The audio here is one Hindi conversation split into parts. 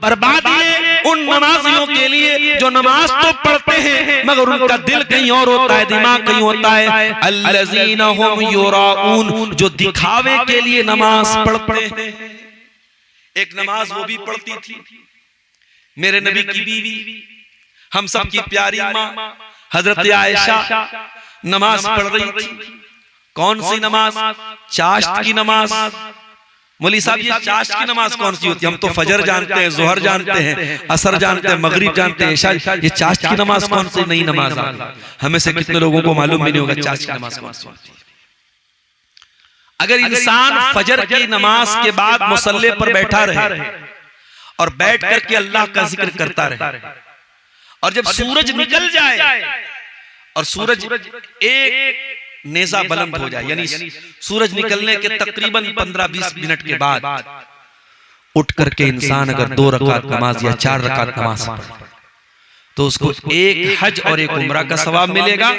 बर्बादी है उन नमाजियों के लिए जो नमाज तो पढ़ते हैं मगर उनका दिल कहीं और होता है, दिमाग कहीं होता है। अल्लज़ीना हुम युराऊन, जो दिखावे के लिए नमाज पढ़ते हैं। एक नमाज वो भी पढ़ती थी मेरे नबी की बीवी, हम सब की प्यारी माँ हजरत आयशा नमाज पढ़ रही थी। कौन सी नमाज? चाश्त की नमाज। मौलवी साहब ये चाश्त की नमाज कौन सी होती है? हम तो फजर जानते हैं, जोहर जानते हैं, असर जानते हैं, मगरिब जानते हैं, इशा। ये चाश्त की नमाज कौन सी नई नमाज आ? हमें से कितने लोगों को मालूम भी नहीं होगा चाश्त की नमाज कौन सी होती है। अगर इंसान फजर की नमाज के बाद मुसल्ले पर बैठा रहे और बैठ करके अल्लाह का जिक्र करता रहे और जब सूरज निकल जाए और सूरज एक नेजा बुलंद हो जाए, यानी सूरज निकलने के तकरीबन 15-20 मिनट के बाद उठ करके इंसान अगर 2 रकात नमाज या 4 रकात नमाज पढ़े तो उसको एक हज और एक उम्रा का सवाब मिलेगा।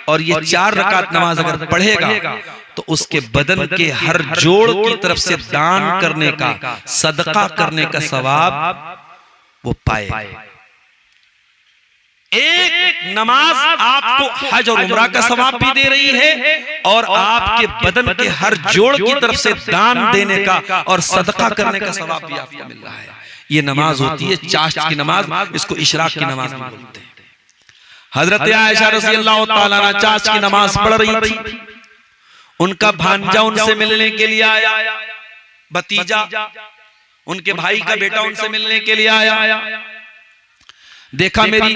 और ये 4 रकात नमाज अगर पढ़ेगा तो उसके बदन के हर जोड़ की तरफ से दान करने का, सदका करने का सवाब वो पाएगा। एक नमाज आपको हज और उम्रा का सवाब भी दे रही है और आपके बदन के हर जोड़ की तरफ से दान देने का और सदका करने का सवाब भी आपको मिल रहा है। ये नमाज होती है चाश्त की नमाज, इसको इशराक की नमाज भी बोलते हैं। हजरत आयशा रज़ियल्लाहु ताला अन्हा चाश्त की नमाज पढ़ रही थी, उनका भांजा उनसे मिलने के लिए आया, भतीजा उनके भाई का बेटा उनसे मिलने के लिए आया। देखा मेरी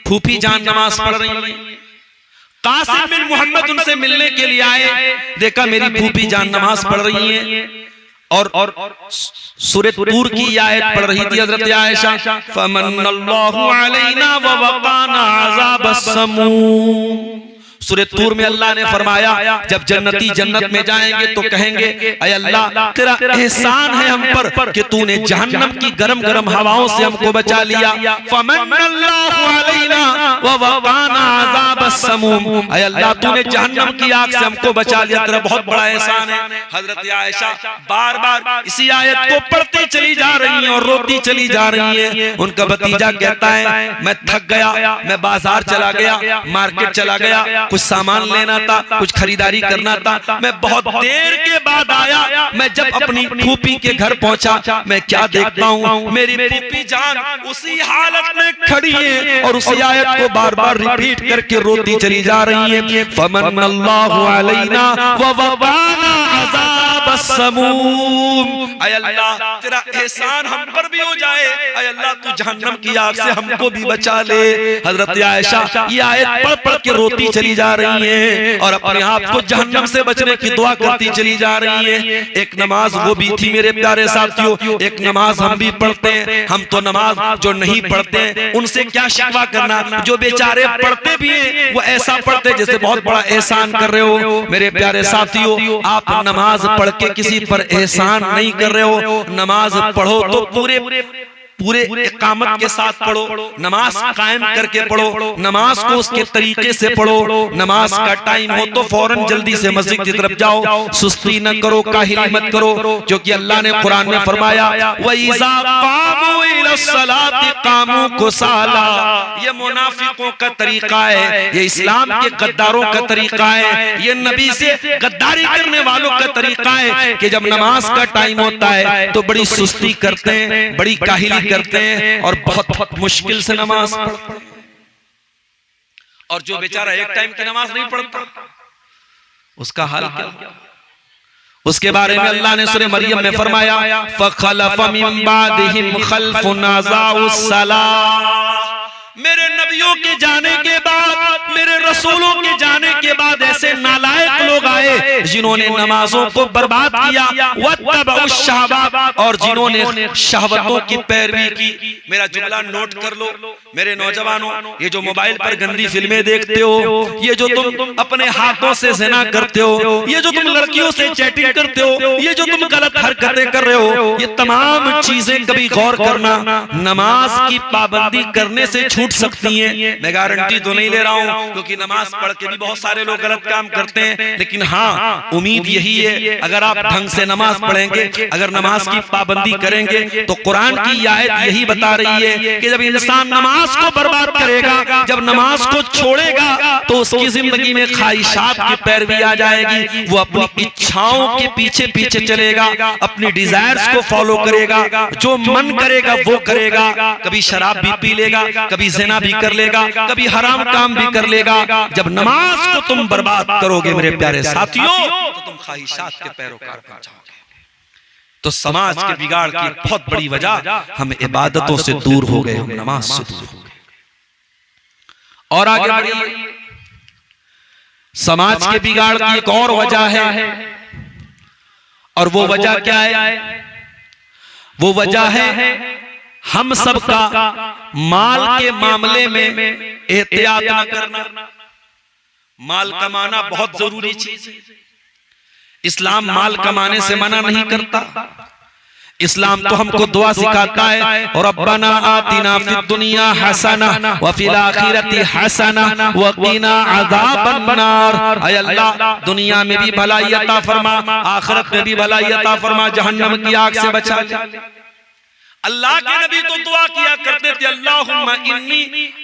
फूफी जान नमाज पढ़ रही है। कासिम बिन मोहम्मद उनसे मिलने के लिए आए, देखा मेरी फूफी जान नमाज पढ़ रही है और सूरह तूर की आयत पढ़ रही थी हजरत आयशा, फमन्नल्लाहु अलैना व वक़ाना अज़ाबस समूम। सूरह तूर में अल्लाह ने फरमाया जब जन्नती जन्नत में जाएंगे तो कहेंगे ऐ अल्लाह तेरा एहसान है हम पर कि तूने जहन्नम की गरम गरम हवाओं से हमको बचा लिया। फमन्नल्लाहु अलैना व वक़ाना अज़ाबस समूम, ऐ अल्लाह तूने जहन्नम की आग से हमको बचा लिया, तेरा बहुत बड़ा एहसान है। हजरत आयशा बार बार इसी आयत को पढ़ती चली जा रही है और रोती चली जा रही है। उनका भतीजा कहता है मैं थक गया, मैं बाजार चला गया, मार्केट चला गया, कुछ सामान लेना था, कुछ खरीदारी करना था, मैं बहुत देर के बाद आया। मैं जब अपनी फूफी के घर पहुंचा मैं क्या देखता हूँ, मेरी फूफी जान उसी हालत में खड़ी है और उसी आयत को बार बार रिपीट करके रोती चली जा रही है। फमन्नल्लाहु अलैना व वक़ाना अज़ाबस समूम, ऐ अल्लाह तेरा एहसान हम पर भी हो जाए, ऐ अल्लाह तू जहन्नम की आग से हमको भी बचा ले। हजरत आयशा ये आयत पढ़ पढ़ के रोती चली जा रही है और अपने आप को जहन्नम से बचने की दुआ करती चली जा रही है। एक नमाज वो भी थी मेरे प्यारे साथियों, एक नमाज हम भी पढ़ते हैं। हम तो नमाज जो नहीं पढ़ते हैं उनसे क्या शिकवा करना, जो बेचारे पढ़ते भी हैं वो ऐसा पढ़ते जैसे बहुत बड़ा एहसान कर रहे हो। मेरे प्यारे साथियों आप नमाज पढ़ के किसी पर एहसान नहीं कर रहे हो। नमाज पढ़ो तो पूरे इकामत के साथ पढ़ो, नमाज कायम करके पढ़ो, नमाज को उसके तरीके से पढ़ो। नमाज का टाइम हो तो फौरन जल्दी से मस्जिद की तरफ जाओ, सुस्ती न करो, काहिली मत करो, जो कि अल्लाह ने कुरान में फरमाया वइज़ा क़ामू इलस्सलाति क़ामू कुसाला। ये मुनाफिकों का तरीका है, ये इस्लाम के गद्दारों का तरीका है, ये नबी से गद्दारी करने वालों का तरीका है कि जब नमाज का टाइम होता है तो बड़ी सुस्ती करते हैं, बड़ी काहिली करते हैं और बहुत मुश्किल से नमाज पढ़ते हैं। और जो बेचारा एक टाइम की नमाज नहीं पढ़ता उसका हाल क्या? उसके बारे में अल्लाह ने सूरह मरियम में फरमाया फखलफ मिन बादिहिम खल्फुन अज़ाउस सलाह। मेरे नबियों के जाने के बाद, मेरे रसूलों के जाने के बाद ऐसे नालायक लोग आए जिन्होंने नमाजों को बर्बाद किया, वत्तबउश शहवात, और जिन्होंने शहवतों की पैरवी की। मेरा जुमला नोट कर लो मेरे नौजवानों, ये जो मोबाइल पर गंदी फिल्में देखते हो, ये जो तुम अपने हाथों से ज़िना करते हो, ये जो तुम लड़कियों से चैटिंग करते हो, ये जो तुम गलत हरकतें कर रहे हो, ये तमाम चीजें कभी गौर करना, नमाज की पाबंदी करने से छूट सकती हैं। मैं गारंटी तो नहीं ले रहा हूँ, जाऊं, क्योंकि नमाज पढ़ के भी बहुत सारे लोग गलत काम करते हैं। लेकिन हाँ, उम्मीद यही है अगर आप ढंग से नमाज पढ़ेंगे, अगर नमाज की पाबंदी करेंगे, तो कुरान की आयत यही बता रही है कि जब इंसान नमाज को बर्बाद करेगा, जब नमाज को छोड़ेगा, तो उसकी जिंदगी में ख्वाहिशात की पैरवी आ जाएगी। वो अपनी इच्छाओं के पीछे पीछे चलेगा, अपनी डिजायर्स को फॉलो करेगा, जो मन करेगा वो करेगा। कभी शराब भी पी लेगा, कभी ज़िना भी कर लेगा, कभी हराम काम भी कर लेगा। जब नमाज को तुम बर्बाद करोगे मेरे प्यारे साथियों, तो तुम ख्वाहिशात के पैरोकार बन जाओगे। तो समाज के बिगाड़ की बहुत बड़ी वजह हम इबादतों से दूर हो गए, हम नमाज से दूर हो गए। और आगे बढ़िए, समाज के बिगाड़ की एक और वजह है, और वो वजह क्या है? वो वजह है हम सबका माल के मामले में एहतियात न करना। माल कमाना बहुत जरूरी चीज है। इस्लाम माल कमाने से मना नहीं करता। इस्लाम तो हमको दुआ सिखाता है, और रब्बना आतिना फिद दुनिया हसना व फिल आखिरति हसना व क़िना अज़ाबन नार। ऐ अल्लाह, दुनिया में भी भलाई अता फरमा, आखिरत में भी भलाई अता फरमा, जहन्नम की आग से बचा ले। अल्लाह के नबी तो दुआ किया करते थे, अल्लाहुम्मा इन्नी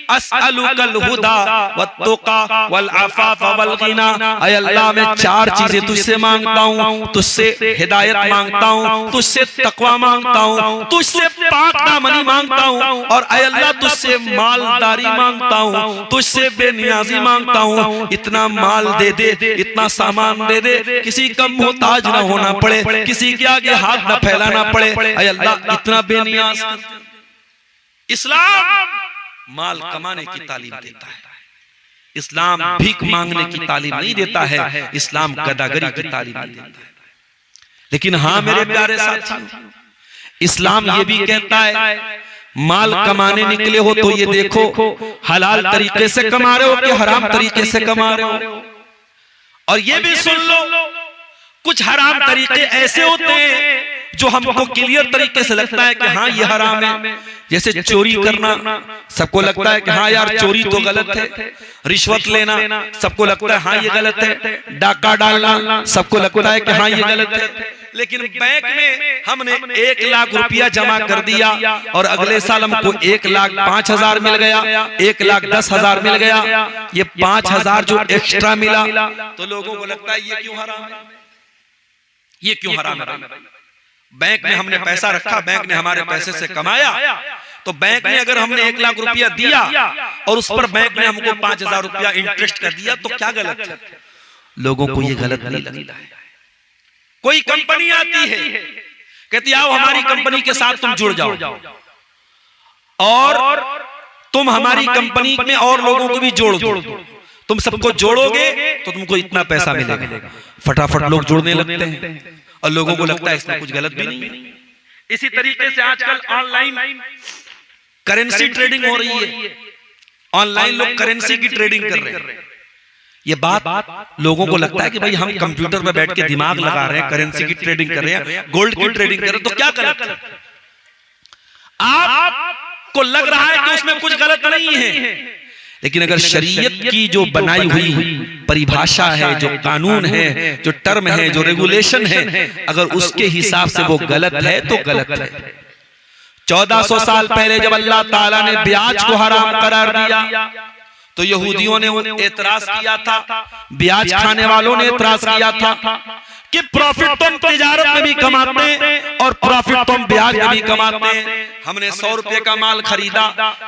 अस्अलुकल हुदा वत्तुका वल अफ़ाफ़ वल ग़िना। ऐ अल्लाह, मैं चार चीजें तुझसे मांगता हूँ, तुझसे हिदायत मांगता हूँ, तुझसे तक़वा मांगता हूँ, तुझसे पाक दामनी मांगता हूँ, और ऐ अल्लाह तुझसे मालदारी मांगता हूँ, तुझसे बेनियाजी मांगता हूँ। इतना माल दे दे, इतना सामान दे दे, किसी का मोहताज न होना पड़े, किसी के आगे हाथ न फैलाना पड़े। ऐ अल्लाह, इतना बेनियाज। इस्लाम माल कमाने की तालीम देता है। इस्लाम भीख मांगने की तालीम नहीं देता है। इस्लाम गदागरी की तालीम नहीं देता है। लेकिन हाँ मेरे प्यारे साथियों, इस्लाम ये भी कहता है माल कमाने निकले हो तो ये देखो हलाल तरीके से कमा रहे हो कि हराम तरीके से कमा रहे हो। और ये भी सुन लो, कुछ हराम तरीके ऐसे होते हैं जो हमको क्लियर तरीके से लगता है कि हाँ ये हराम है। जैसे चोरी करना, सबको लगता है कि हाँ यार चोरी तो गलत है। रिश्वत लेना, सबको लगता है हाँ ये गलत है। डाका डालना, सबको लगता है कि हाँ ये गलत है। लेकिन बैंक में हमने 1 लाख रुपया जमा कर दिया और अगले साल हमको 1,05,000 मिल गया, 1,10,000 मिल गया। ये 5,000 जो एक्स्ट्रा मिला, तो लोगों को लगता है ये क्यों हराम है, ये क्यों हराम है। बैंक में हमने पैसा रखा, बैंक ने हमारे पैसे से कमाया, तो बैंक ने अगर हमने 1 लाख रुपया दिया और उस पर बैंक ने हमको 5,000 रुपया इंटरेस्ट कर दिया, तो क्या गलत है? लोगों को ये गलत नहीं लगता है। कोई कंपनी आती है, कहती आओ हमारी कंपनी के साथ तुम जुड़ जाओ, और तुम हमारी कंपनी में और लोगों को भी जोड़ दो। तुम सबको जोड़ोगे तो तुमको इतना पैसा मिलेगा। फटाफट लोग जुड़ने लगते हैं और लोगों को लगता है इसमें कुछ गलत भी नहीं है। इसी तरीके से आजकल ऑनलाइन करेंसी ट्रेडिंग हो रही है। ऑनलाइन लोग करेंसी की ट्रेडिंग कर रहे हैं। ये बात लोगों को लगता है कि भाई हम कंप्यूटर पर बैठ के दिमाग लगा रहे हैं, करेंसी की ट्रेडिंग कर रहे हैं, गोल्ड की ट्रेडिंग कर रहे हैं, तो क्या गलत है? आपको लग रहा है कि उसमें कुछ गलत नहीं है, लेकिन अगर शरीयत की जो बनाई हुई परिभाषा है, जो कानून है, जो टर्म है, जो रेगुलेशन है, अगर उसके हिसाब से वो गलत है तो गलत है। 1400 साल पहले जब अल्लाह ताला ने ब्याज को हराम करार दिया, तो यहूदियों ने एतराज किया था, ब्याज खाने वालों ने एतराज किया था कि प्रॉफिट तुम तिजारत में भी कमाते हैं और प्रॉफिट तुम ब्याज में भी कमाते हैं। हमने 100 रुपए का माल खरीदा,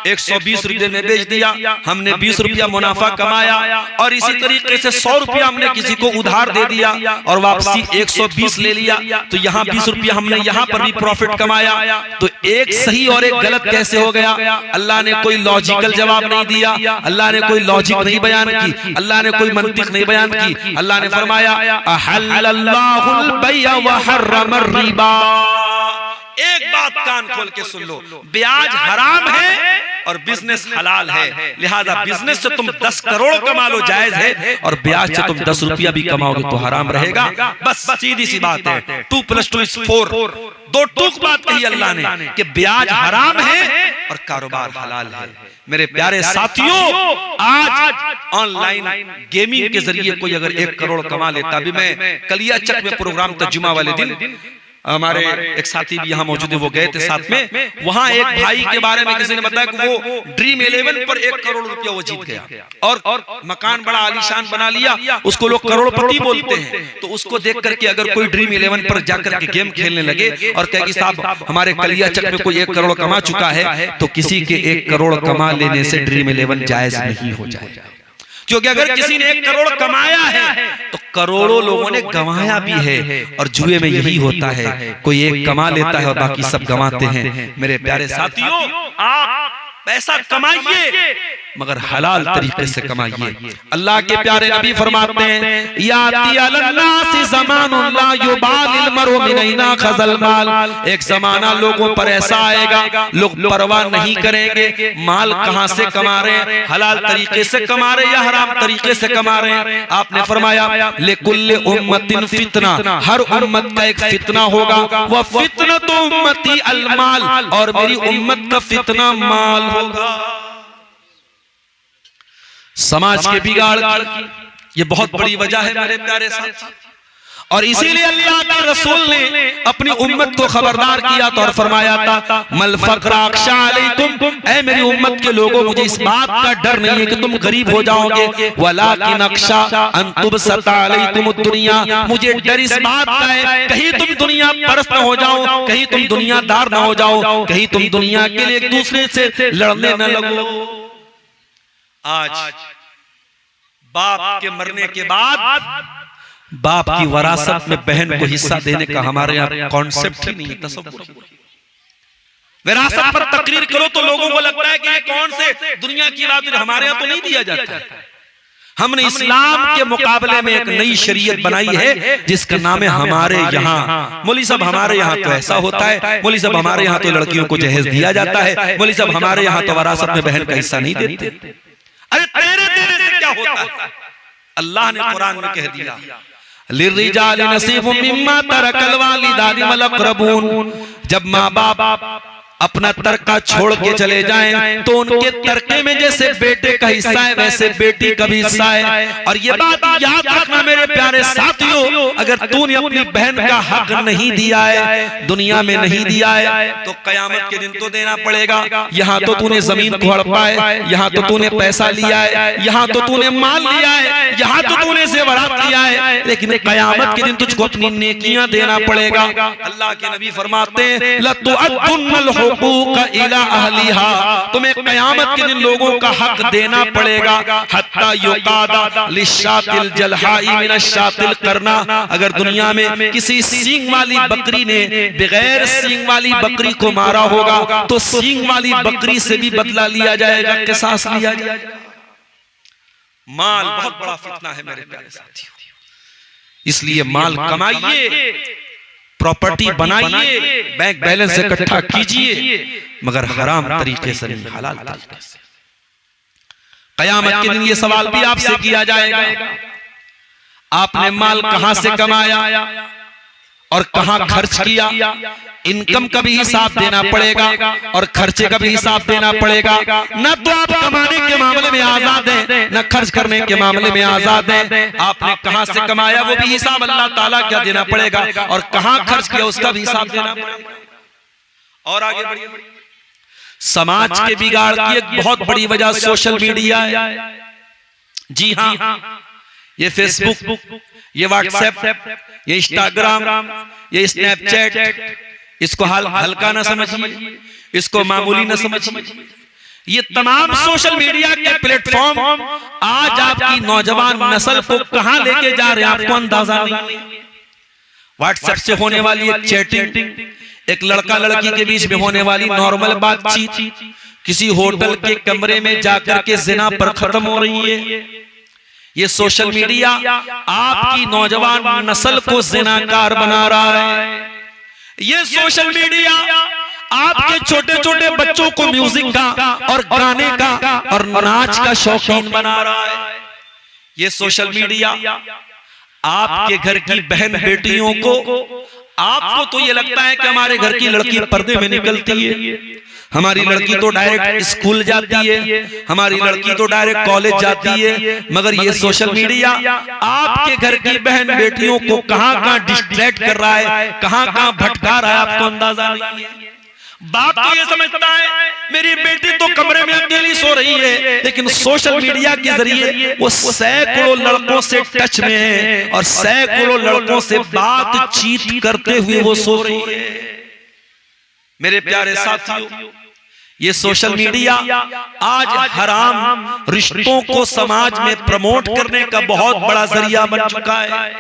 120 रुपए में बेच दिया, हमने 20 रुपया मुनाफा कमाया, और इसी तरीके से 100 रुपया हमने किसी को उधार दे दिया और वापसी 120 ले लिया, तो यहाँ 20 रुपया हमने यहाँ पर भी प्रॉफिट कमाया। तो एक सही और एक गलत कैसे हो गया? अल्लाह ने कोई लॉजिकल जवाब नहीं दिया, अल्लाह ने कोई लॉजिक नहीं बयान की, अल्लाह ने कोई मंतिक नहीं बयान की। अल्लाह ने फरमाया अहल्लल्लाहुल बैअ व हर्रमर रिबा। एक बात कान खोल के सुन लो, ब्याज हराम है और बिजनेस हलाल है। लिहाजा बिजनेस से तुम 10 करोड़ कमा लो जायज है, और ब्याज से तुम 10 रुपया भी कमाओगे तो हराम रहेगा। बस सीधी सी बात है, 2 + 2 = 4। 2 टूक बात कही अल्लाह ने कि ब्याज हराम है और कारोबार हलाल है। मेरे प्यारे साथियों, आज ऑनलाइन गेमिंग के जरिए कोई अगर 1 करोड़ कमा लेता, अभी मैं कलियाचक में प्रोग्राम था जुमा वाले दिन, हमारे एक साथी भी यहाँ मौजूद है, वो गए थे साथ में, वहां एक भाई के बारे में किसी ने बताया कि वो ड्रीम 11 पर 1 करोड़ रुपया वो जीत गया और मकान बड़ा आलीशान बना लिया, उसको लोग करोड़पति बोलते हैं। तो उसको देख करके अगर कोई ड्रीम 11 पर जाकर के गेम खेलने लगे और कहे कि साहब हमारे कलियाचक में कोई 1 करोड़ कमा चुका है, तो किसी के 1 करोड़ कमा लेने से ड्रीम 11 जायज नहीं हो जाएगा। क्योंकि अगर किसी ने 1 करोड़ कमाया है तो करोड़ों लोगों ने गंवाया भी है, और जुए में यही होता है, कोई एक कमा लेता है और बाकी सब गंवाते हैं। मेरे प्यारे साथियों, आप पैसा कमाइए मगर हलाल तरीके से कमाइए। अल्लाह के प्यारे नबी फरमाते हैं, याती अलन्नासी ज़मानुन ला युबालिल मरउ मिन ऐना खज़ल माल, एक जमाना लोगों पर ऐसा आएगा, लोग परवाह नहीं करेंगे माल कहां से कमा रहे हैं, हलाल तरीके से कमा रहे हैं या हराम तरीके से कमा रहे हैं। आपने फरमाया लिकुल्लि उम्मतिन फितना, हर उम्मत का एक फितना होगा, वह फितनतु उम्मती अल माल, और मेरी उम्मत का फितना माल होगा। समाज के बिगाड़ की ये बहुत बड़ी वजह है मेरे प्यारे साथी, और इसीलिए अल्लाह के रसूल ने अपनी उम्मत को खबरदार किया था और फरमाया था, मल फक्र अख्शा अलैकुम, ऐ मेरी उम्मत के लोगों, मुझे इस बात का डर नहीं है कि तुम गरीब हो जाओगे, वलाकिन अख्शा अन तुबसता अलैकुम दुनिया, मुझे डर इस बात का है कहीं तुम दुनिया परस्त न हो जाओ, कहीं तुम दुनियादार न हो जाओ, कहीं तुम दुनिया के लिए एक दूसरे से लड़ने न लगो। आज बाप के मरने के बाद बाप की वरासत में बहन को हिस्सा देने का हमारे यहाँ कॉन्सेप्ट ही नहीं है, तसव्वुर। विरासत पर तकरीर करो तो लोगों को लगता है कि ये कौन से दुनिया की बात है, हमारे यहाँ तो नहीं दिया जाता है। हमने इस्लाम के मुकाबले में एक नई शरीयत बनाई है जिसका नाम है हमारे यहाँ। मौलवी साहब हमारे यहाँ तो ऐसा होता है, मौलवी साहब हमारे यहाँ तो लड़कियों को जहेज दिया जाता है, मौलवी साहब हमारे यहाँ तो वरासत में बहन का हिस्सा नहीं देते। अरे तेरे से क्या होता है? अल्लाह ने कुरान में कह दिया, लिर्रिजालि नसीबुम मिम्मा तरकल वालिदानि वल अक़रबून, जब माँ बाप अपना तरका छोड़ के चले जाएं तो उनके तरके में जैसे बेटे का हिस्सा है वैसे बेटी का भी हिस्सा है। और ये बात याद रखना मेरे प्यारे साथियों, अगर तूने अपनी बहन का हक नहीं दिया है, दुनिया में नहीं दिया है, तो कयामत के दिन तो देना पड़ेगा। यहाँ तो तूने जमीन को हड़पा है, यहाँ तो तूने पैसा लिया है, यहाँ तो तूने माल लिया है, यहाँ तो तूने जेवरात लिया है, लेकिन कयामत के दिन तुझको अपनी नेकियां देना पड़ेगा। अल्लाह के नबी फरमाते हैं, लतुअद्दुन्नल हुकूक इला अहलिहा, तुम्हें कयामत के दिन लोगों का हक देना पड़ेगा। हत्ता युकादा लिशातिल जलहाई मिनशातिल करना, अगर दुनिया में किसी सींग वाली बकरी ने बगैर सींग वाली बकरी को मारा होगा तो सींग वाली बकरी से भी बदला लिया जाएगा, किसास लिया जाएगा। माल बहुत बड़ा फितना है मेरे प्यारे साथियों, इसलिए माल कमाइए, प्रॉपर्टी बनाइए, बैंक बैलेंस इकट्ठा कीजिए, मगर हराम तरीके से नहीं, हलाल तरीके से। कयामत के दिन ये सवाल भी आपसे किया जाएगा, आपने माल कहां से कमाया और कहां खर्च किया। इनकम का भी हिसाब देना पड़ेगा और खर्चे का भी हिसाब देना पड़ेगा। न तो आप कमाने के मामले में आजाद हैं, न खर्च करने के मामले में आजाद हैं। आपने कहां से कमाया वो भी हिसाब अल्लाह ताला क्या देना पड़ेगा, और कहां खर्च किया उसका भी हिसाब देना पड़ेगा। और आगे बढ़िए, समाज के बिगाड़ की एक बहुत बड़ी वजह सोशल मीडिया है। जी हाँ, ये फेसबुक, ये व्हाट्सएप, ये इंस्टाग्राम, ये स्नैपचैट, इसको हल्का न समझिए, इसको मामूली न समझिए। ये तमाम सोशल मीडिया के प्लेटफॉर्म आज आपकी नौजवान नस्ल को कहां लेके जा रहे हैं आपको अंदाजा नहीं। व्हाट्सएप से होने वाली एक चैटिंग, एक लड़का लड़की के बीच में होने वाली नॉर्मल बातचीत, किसी होटल के कमरे में जाकर के जिना पर खत्म हो रही है। ये सोशल मीडिया आपकी नौजवान नस्ल को जिनाकार बना रहा है। ये सोशल मीडिया आपके छोटे छोटे बच्चों को म्यूजिक का और गाने का और नाच का शौकीन बना रहा है। ये सोशल मीडिया आपके घर की बहन बेटियों को, आपको तो ये लगता है कि हमारे घर की लड़की पर्दे में निकलती है, हमारी लड़की तो डायरेक्ट स्कूल जाती है, हमारी लड़की तो डायरेक्ट कॉलेज जाती है, मगर ये सोशल मीडिया आपके घर की बहन बेटियों को कहां कहां डिस्ट्रैक्ट कर रहा है, कहां कहां भटका रहा है, आपको अंदाजा नहीं है। बाप तो ये समझता है मेरी बेटी तो कमरे में अकेली सो रही है, लेकिन सोशल मीडिया के जरिए वो सैकड़ों लड़कों से टच में है और सैकड़ों लड़कों से बातचीत करते हुए वो सो रही है। मेरे प्यारे साथियों, ये सोशल मीडिया आज हराम रिश्तों को समाज में प्रमोट करने का बहुत बड़ा जरिया बन चुका है।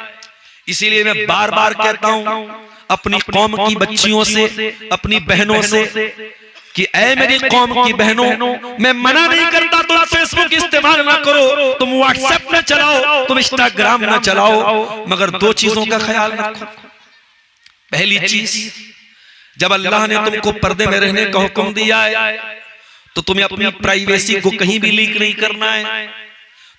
इसीलिए मैं बार बार कहता हूं अपनी कौम की बच्चियों से, अपनी बहनों से कि ऐ मेरी कौम की बहनों, मैं मना नहीं करता तुम फेसबुक इस्तेमाल ना करो, तुम व्हाट्सएप ना चलाओ, तुम इंस्टाग्राम ना चलाओ, मगर दो चीजों का ख्याल रखो। पहली चीज, जब अल्लाह ने तुमको पर्दे में रहने का हुक्म दिया है तो तुम्हें अपनी प्राइवेसी को कहीं भी लीक नहीं करना है।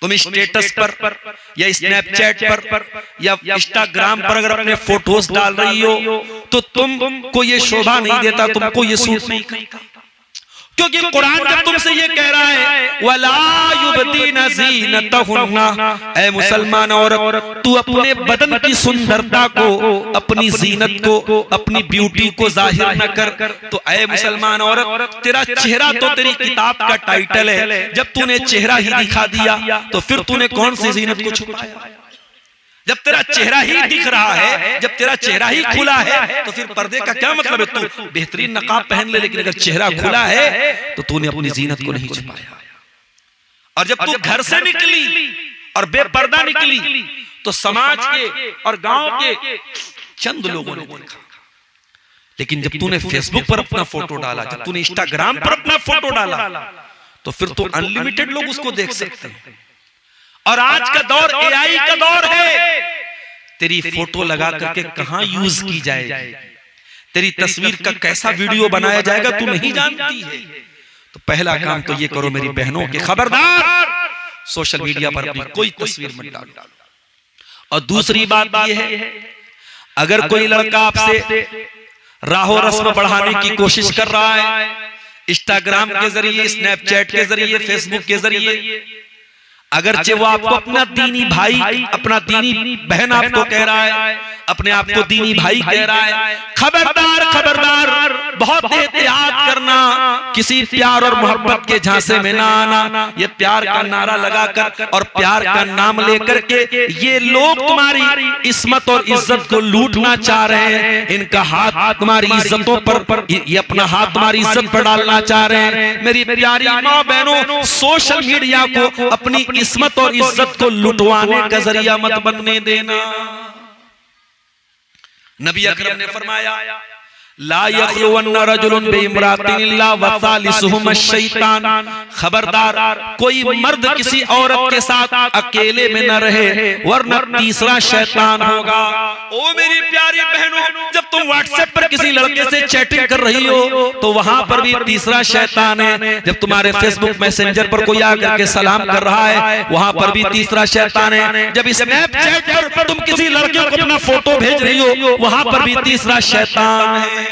तुम स्टेटस पर या स्नैपचैट पर या इंस्टाग्राम पर अगर अपने फोटोज डाल रही हो तो तुमको ये शोभा नहीं देता, तुमको ये सूट नहीं करता, क्योंकि कुरान जब तुमसे ये कह रहा है वला युबदीना ज़ीनतहुन्ना, ऐ मुसलमान औरत तू अपने बदन की सुंदरता को, अपनी जीनत को, अपनी ब्यूटी को जाहिर न कर। तो ऐ मुसलमान औरत, तेरा चेहरा तो तेरी किताब का टाइटल है, जब तूने चेहरा ही दिखा दिया तो फिर तूने कौन सी जीनत को छुपाया? जब तेरा चेहरा ही दिख रहा है, जब तेरा चेहरा ही खुला है तो फिर पर्दे का क्या मतलब है? तू बेहतरीन नकाब पहन ले, लेकिन अगर चेहरा खुला है तो तूने अपनी जीनत को नहीं छुपाया। और जब तू घर से निकली और बेपर्दा निकली तो समाज के और गांव के चंद लोगों ने देखा, लेकिन जब तूने फेसबुक पर अपना फोटो डाला, जब तूने इंस्टाग्राम पर अपना फोटो डाला तो फिर तो अनलिमिटेड लोग उसको देख सकते हैं। और आज का दौर एआई का दौर है, तेरी फोटो लगा करके कहां यूज की जाएगी, तेरी तस्वीर का कैसा वीडियो बनाया जाएगा तू नहीं जानती है। तो पहला काम तो ये करो मेरी बहनों के, खबरदार सोशल मीडिया पर अपनी कोई तस्वीर मत डालो। और दूसरी बात ये है, अगर कोई लड़का आपसे राहो रस्म बढ़ाने की कोशिश कर रहा है इंस्टाग्राम के जरिए, स्नैपचैट के जरिए, फेसबुक के जरिए, अगरचे वो आपको अपना दीनी भाई, अपना दीनी बहन आपको कह रहा है, अपने आप को दीनी भाई कह रहा है, खबरदार खबरदार, बहुत एहतियात करना, किसी प्यार और मोहब्बत के झांसे में ना आना। ये प्यार का नारा लगाकर और प्यार का नाम लेकर के ये लोग तुम्हारी इस्मत और इज्जत को लूटना चाह रहे हैं। इनका हाथ तुम्हारी इज्जतों पर, ये अपना हाथ तुम्हारी इज्जत पर डालना चाह रहे हैं। मेरी प्यारी माँ बहनों, सोशल मीडिया को अपनी इस्मत और इज्जत को लुटवाने का जरिया मत बनने देना। नबी अकरम ने फरमाया ला यखलुवन्ना रजुलुन बिइम्रातिन इल्ला वसालिसुहुम अश-शैतान, खबरदार कोई मर्द किसी औरत के साथ अकेले में न रहे वरना तीसरा शैतान होगा। ओ मेरी प्यारी बहनों, जब तुम व्हाट्सएप पर किसी लड़के से चैटिंग कर रही हो तो वहां पर भी तीसरा शैतान है। जब तुम्हारे फेसबुक मैसेंजर पर कोई आकर के सलाम कर रहा है वहां पर भी तीसरा शैतान है। जब स्नैपचैट पर तुम किसी लड़के को अपना फोटो भेज रही हो वहां पर भी तीसरा शैतान है।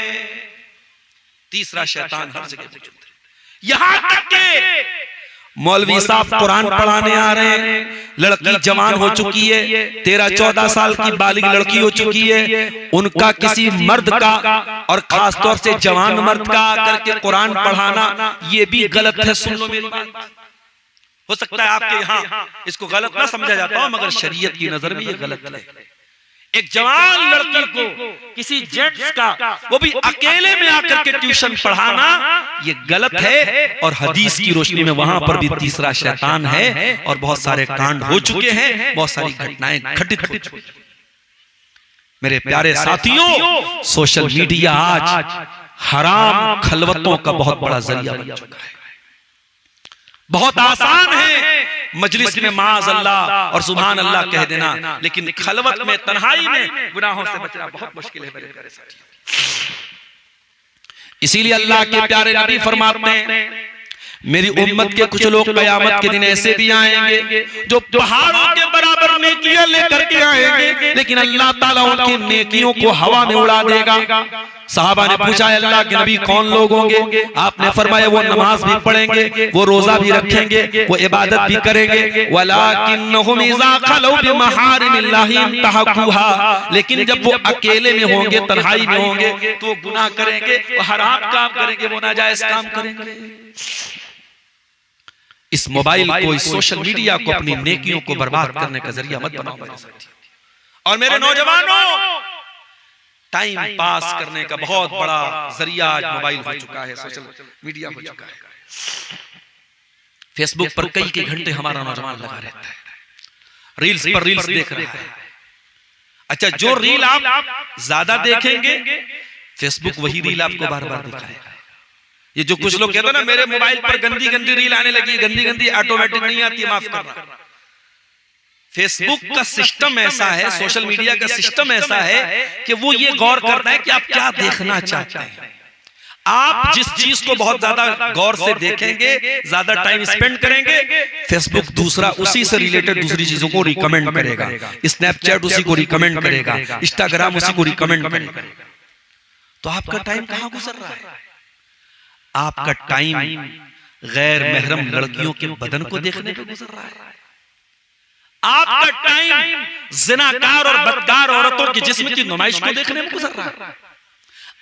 तीसरा शैतान हर जगह मौजूद है। यहां तक के मौलवी साहब कुरान पढ़ाने आ रहे हैं, लड़की जवान हो चुकी है, 13-14 साल की बालिग लड़की हो चुकी है, उनका किसी मर्द का और खासतौर से जवान मर्द का आकर के कुरान पढ़ाना ये भी गलत है। सुन लो मेरी बात, हो सकता है आपके यहाँ इसको गलत ना समझा जाता हो, मगर शरीयत की नजर में ये गलत है। एक जवान लड़की को किसी जेंट्स का, वो भी अकेले में आकर के ट्यूशन पढ़ाना ये गलत है। और हदीस की रोशनी में वहां पर भी तीसरा शैतान है और बहुत सारे कांड हो चुके हैं, बहुत सारी घटनाएं घटित हो चुकी हैं। मेरे प्यारे साथियों, सोशल मीडिया आज हराम खलवतों का बहुत बड़ा जरिया बन चुका है। बहुत आसान है मजलिस में माज़ अल्लाह और सुभान अल्लाह कह देना, लेकिन खलवत में, तन्हाई में गुनाहों से बचना बहुत मुश्किल है मेरे प्यारे साथियों। इसीलिए अल्लाह के प्यारे नबी फरमाते हैं मेरी उम्मत के कुछ लोग क़यामत के दिन ऐसे भी आएंगे जो पहाड़ों के बराबर और नेकियां लेकर के आएंगे, लेकिन अल्लाह ताला उनकी नेकियों को हवा में उड़ा देगा। साहबा ने पूछा, अल्लाह के नबी कौन लोग होंगे? आपने फरमाया वो नमाज भी पढ़ेंगे, वो रोजा भी रखेंगे, वो इबादत भी करेंगे, वलाकिन्नहुम इज़ा खलौ बिमहारिमिल्लाहि इंतहकुहा, लेकिन जब वो अकेले में होंगे, तन्हाई में होंगे, तो वो गुनाह करेंगे, वो हराम काम करेंगे, वो नाजायज काम करेंगे। इस मोबाइल को, इस सोशल मीडिया को अपनी नेकियों को बर्बाद करने का जरिया मत बनाओ मेरे साथी। और मेरे नौजवानों, टाइम पास करने का बहुत बड़ा जरिया आज मोबाइल हो चुका है, सोशल मीडिया हो चुका है। फेसबुक पर कई घंटे हमारा नौजवान लगा रहता है, रील्स पर रील्स देख रहा है। अच्छा, जो रील आप ज्यादा देखेंगे, फेसबुक वही रील आपको बार बार दिखाएगा। ये जो कुछ लोग कहते हैं ना, मेरे मोबाइल पर गंदी गंदी रील आने लगी, गंदी गंदी ऑटोमेटिक नहीं आती है, माफ करना। फेसबुक का सिस्टम ऐसा है, सोशल मीडिया का सिस्टम ऐसा है कि वो ये गौर करता है कि आप क्या देखना चाहते हैं। आप जिस चीज को बहुत ज्यादा गौर से देखेंगे, ज्यादा टाइम स्पेंड करेंगे, फेसबुक दूसरा उसी से रिलेटेड दूसरी चीजों को रिकमेंड करेगा, स्नैपचैट उसी को रिकमेंड करेगा, इंस्टाग्राम उसी को रिकमेंड करेगा। तो आपका टाइम कहां गुजर रहा है? आपका टाइम गैर महरम लड़कियों के बदन को देखने पे गुजर रहा है। आपका टाइम ज़िनाकार और बदकार औरतों के जिस्म की नुमाइश को देखने में गुजर रहा है।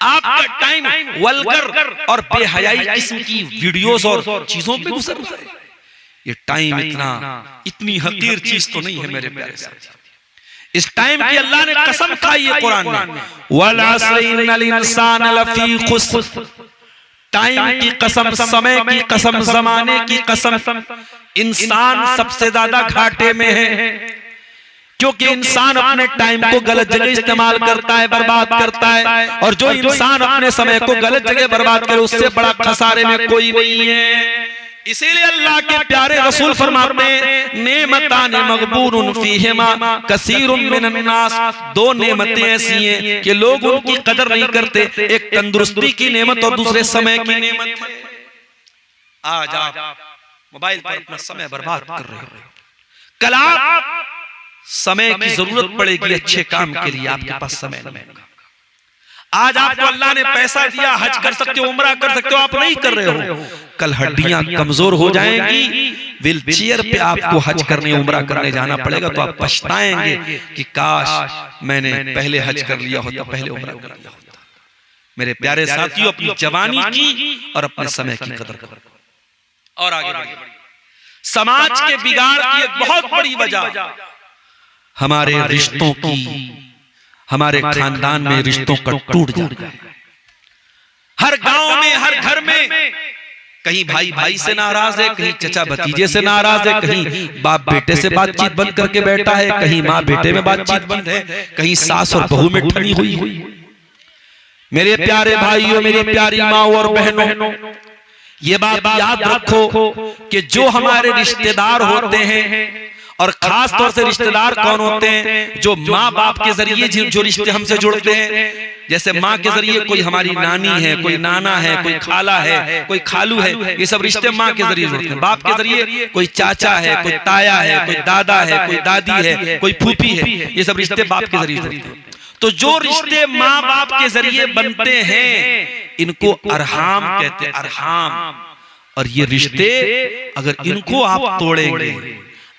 आपका टाइम वल्गर और बेहयाई किस्म की वीडियोस और चीजों पे गुजर रहा है। ये टाइम इतनी हकीर चीज तो नहीं है मेरे प्यारे साथी। इस टाइम की अल्लाह ने कसम खाई है कुरान में, वल अस्र इन्नल इंसान लफी खुस्र। टाइम की कसम, समय की कसम, जमाने की कसम, इंसान सबसे ज्यादा घाटे में है, क्योंकि इंसान अपने टाइम को गलत जगह इस्तेमाल करता है, बर्बाद करता है। और जो इंसान अपने समय को गलत जगह बर्बाद करे, उससे बड़ा खसारे में कोई नहीं है। इसीलिए अल्लाह के प्यारे रसूल फरमाते हैं, नेमतान मगबूरुन फीहिमा कसीरुम मिनन नास। दो नेमतें ऐसी हैं कि लोग उनकी कदर नहीं करते, एक तंदुरुस्ती की नेमत और दूसरे समय की नेमत है। आज आप मोबाइल पर अपना समय बर्बाद कर रहे हो, कल आप समय की जरूरत पड़ेगी अच्छे काम के लिए, आपके पास समय नहीं होगा। आज आपको अल्लाह ने पैसा दिया, हज कर सकते हो, उम्रा कर सकते हो, आप नहीं कर रहे हो। कल हड्डियां कमजोर हो जाएंगी, व्हील चेयर पे आपको हज करने, उम्रा करने जाना पड़ेगा, तो आप पछताएंगे कि काश मैंने पहले हज कर लिया होता, पहले उम्रा कर लिया होता। मेरे प्यारे साथियों, अपनी जवानी की और अपने समय की कदर करो। और आगे बढ़िए। समाज के बिगाड़ की एक बहुत बड़ी वजह हमारे रिश्तों की, हमारे खानदान में रिश्तों का टूट जाना। हर गांव में, हर घर में कहीं भाई भाई से नाराज है, कहीं चचा भतीजे से नाराज है, कहीं बाप बेटे से बातचीत बंद करके बैठा है, कहीं माँ बेटे में बातचीत बंद है, कहीं सास और बहू में ठनी हुई। मेरे प्यारे भाइयों, मेरी प्यारी माँ और बहनों, ये बात याद रखो कि जो हमारे रिश्तेदार होते हैं, और खास तौर से रिश्तेदार कौन होते हैं? जो माँ बाप के जरिए जो रिश्ते हमसे जुड़ते हैं। जैसे माँ के जरिए कोई हमारी नानी है, कोई नाना है, कोई खाला है, कोई खालू है, ये सब रिश्ते माँ के जरिए जुड़ते हैं। बाप के जरिए कोई चाचा है, कोई ताया है, कोई दादा है, कोई दादी है, कोई फूफी है, ये सब रिश्ते बाप के जरिए जुड़ते हैं। तो जो रिश्ते माँ बाप के जरिए बनते हैं, इनको अरहाम कहते हैं, अरहाम। और ये रिश्ते अगर इनको आप तोड़ेंगे,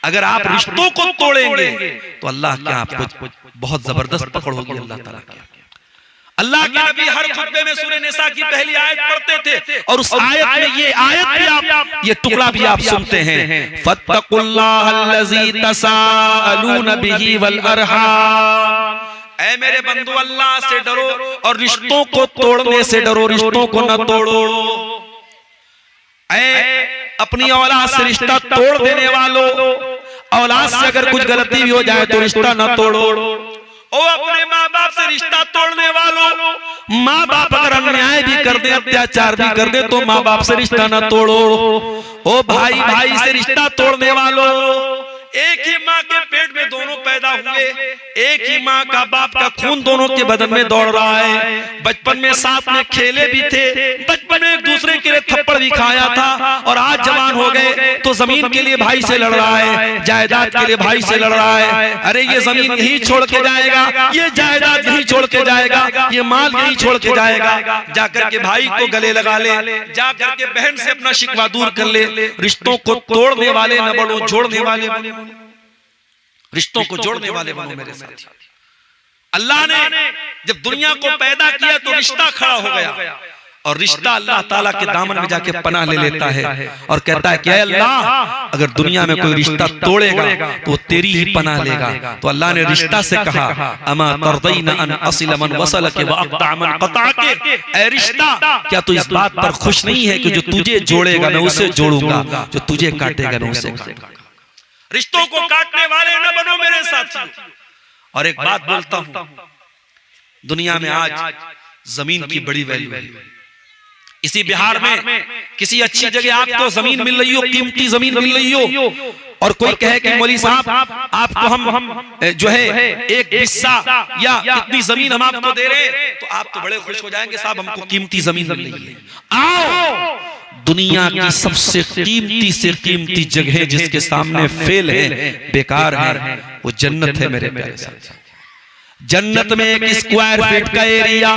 अगर आप रिश्तों को तोड़ेंगे, तो अल्लाह क्या आपको बहुत जबरदस्त पकड़ होगी। अल्लाह ताला की, अल्लाह के नबी हर खुतबे में सूरह निसा की पहली आयत पढ़ते थे, और उस आयत में ये आयत भी आप, ये टुकड़ा भी आप सुनते हैं, फत्तकुल्लाहल्लज़ी तसाअलून बिही वल अरहाम। ऐ मेरे बंधु, अल्लाह से डरो और रिश्तों को तोड़ने से डरो, रिश्तों को न तोड़ो। अपनी औलाद से रिश्ता तोड़ देने वालों, औलाद से अगर कुछ गलती भी हो जाए तो रिश्ता न तोड़ो। ओ अपने माँ बाप से रिश्ता तोड़ने वालों, माँ बाप अगर अन्याय भी कर दे, अत्याचार भी कर दे, तो माँ बाप से रिश्ता न तोड़ो। ओ भाई भाई से रिश्ता तोड़ने वालों, एक ही माँ के पेट में दोनों पैदा हुए, एक ही माँ का बाप का खून दोनों के बदन में दौड़ रहा है। बचपन में साथ में खेले भी थे, बचपन में एक दूसरे के लिए थप्पड़ भी खाया था, और आज जवान हो गए तो जमीन के लिए भाई से लड़ रहा है, जायदाद के लिए भाई से लड़ रहा है। अरे ये जमीन यही छोड़ के जाएगा, ये जायदाद यही छोड़ के जाएगा, ये माल यही छोड़ के जाएगा। जाकर के भाई को गले लगा ले, जाकर के बहन से अपना शिकवा दूर कर ले। रिश्तों को तोड़ने वाले न बनो, जोड़ने वाले बनो। रिश्तों को जोड़ने वाले बनो मेरे साथ। अल्लाह ने जब दुनिया को पैदा किया तो रिश्ता खड़ा हो गया, और रिश्ता अल्लाह ताला के दामन में जाके पनाह ले लेता है और कहता है कि अल्लाह, अगर दुनिया में कोई रिश्ता तोड़ेगा तो तेरी ही पनाह लेगा। तो अल्लाह ने रिश्ता से कहा, अमा तर्दीना अन असिल मन वसलके व अक़ता मन क़ताके, ऐ रिश्ता, क्या तू इस बात पर खुश नहीं है कि जो तुझे जोड़ेगा मैं उसे जोड़ूंगा, जो तुझे काटेगा मैं उसे काटूंगा। रिश्तों को काटने वाले न बनो मेरे साथियों। और एक बात बोलता हूं, दुनिया में आज जमीन की बड़ी वैल्यू है। इसी बिहार में किसी अच्छी जगह आपको जमीन मिल रही हो, कीमती जमीन मिल रही हो, और कोई कहे कि मौलवी साहब आपको हम जो है एक हिस्सा या इतनी जमीन हम आपको दे रहे हैं, तो आप तो बड़े खुश हो जाएंगे, साहब हमको कीमती जमीन मिल रही है। आओ, दुनिया की सबसे कीमती से कीमती जगह जिसके सामने फेल है, बेकार है, वो जन्नत है मेरे प्यारे साथी। जन्नत में एक स्क्वायर फीट का एरिया,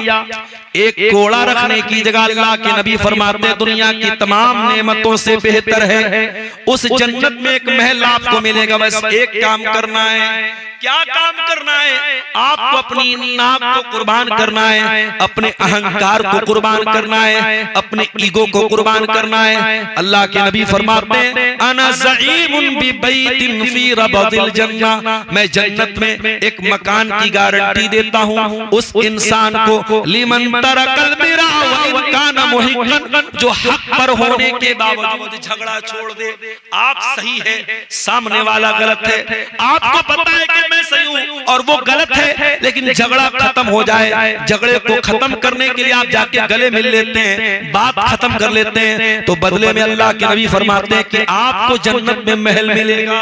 एक कोड़ा रखने की जगह अल्लाह के नबी फरमाते दुनिया की तमाम नेमतों से बेहतर है। उस जन्नत में एक महल आपको मिलेगा, बस एक काम करना है। क्या काम करना है? आपको अपनी नाक को कुर्बान करना है, अपने अहंकार को कुर्बान करना है, अपने ईगो को कुर्बान करना है। अल्लाह के नबी फरमाते हैं, अना ज़ईमुन बिबैतिन फी रबदिल जन्नह, मैं जन्नत में एक मकान की गारंटी देता हूँ उस इंसान को, लिमन तरकल बिरा व इन काना मुहिक्कन, जो हक पर होने के बावजूद झगड़ा छोड़ दे। आप सही है, सामने वाला गलत है, आपको पता है कि मैं सही हूं और वो गलत है, लेकिन झगड़ा खत्म हो जाए। झगड़े को खत्म करने के लिए आप जाके गले मिल लेते हैं, बात खत्म कर लेते हैं, तो बदले में अल्लाह के नबी फरमाते हैं कि आपको जन्नत में महल मिलेगा।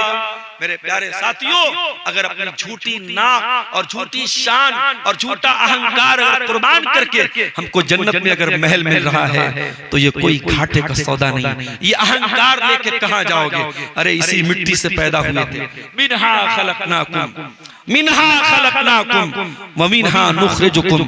मेरे प्यारे साथियों, अगर अपनी झूठी नाक और झूठी शान और झूठा अहंकार अगर कुर्बान करके हमको जन्नत में अगर महल मिल रहा है, तो ये कोई घाटे का सौदा नहीं। ये अहंकार लेके कहां जाओगे? अरे इसी मिट्टी से पैदा हुए थे, मिनहा खलकनाकुम मिनहा खलकनाकुम व मिनहा नुखरिजुकुम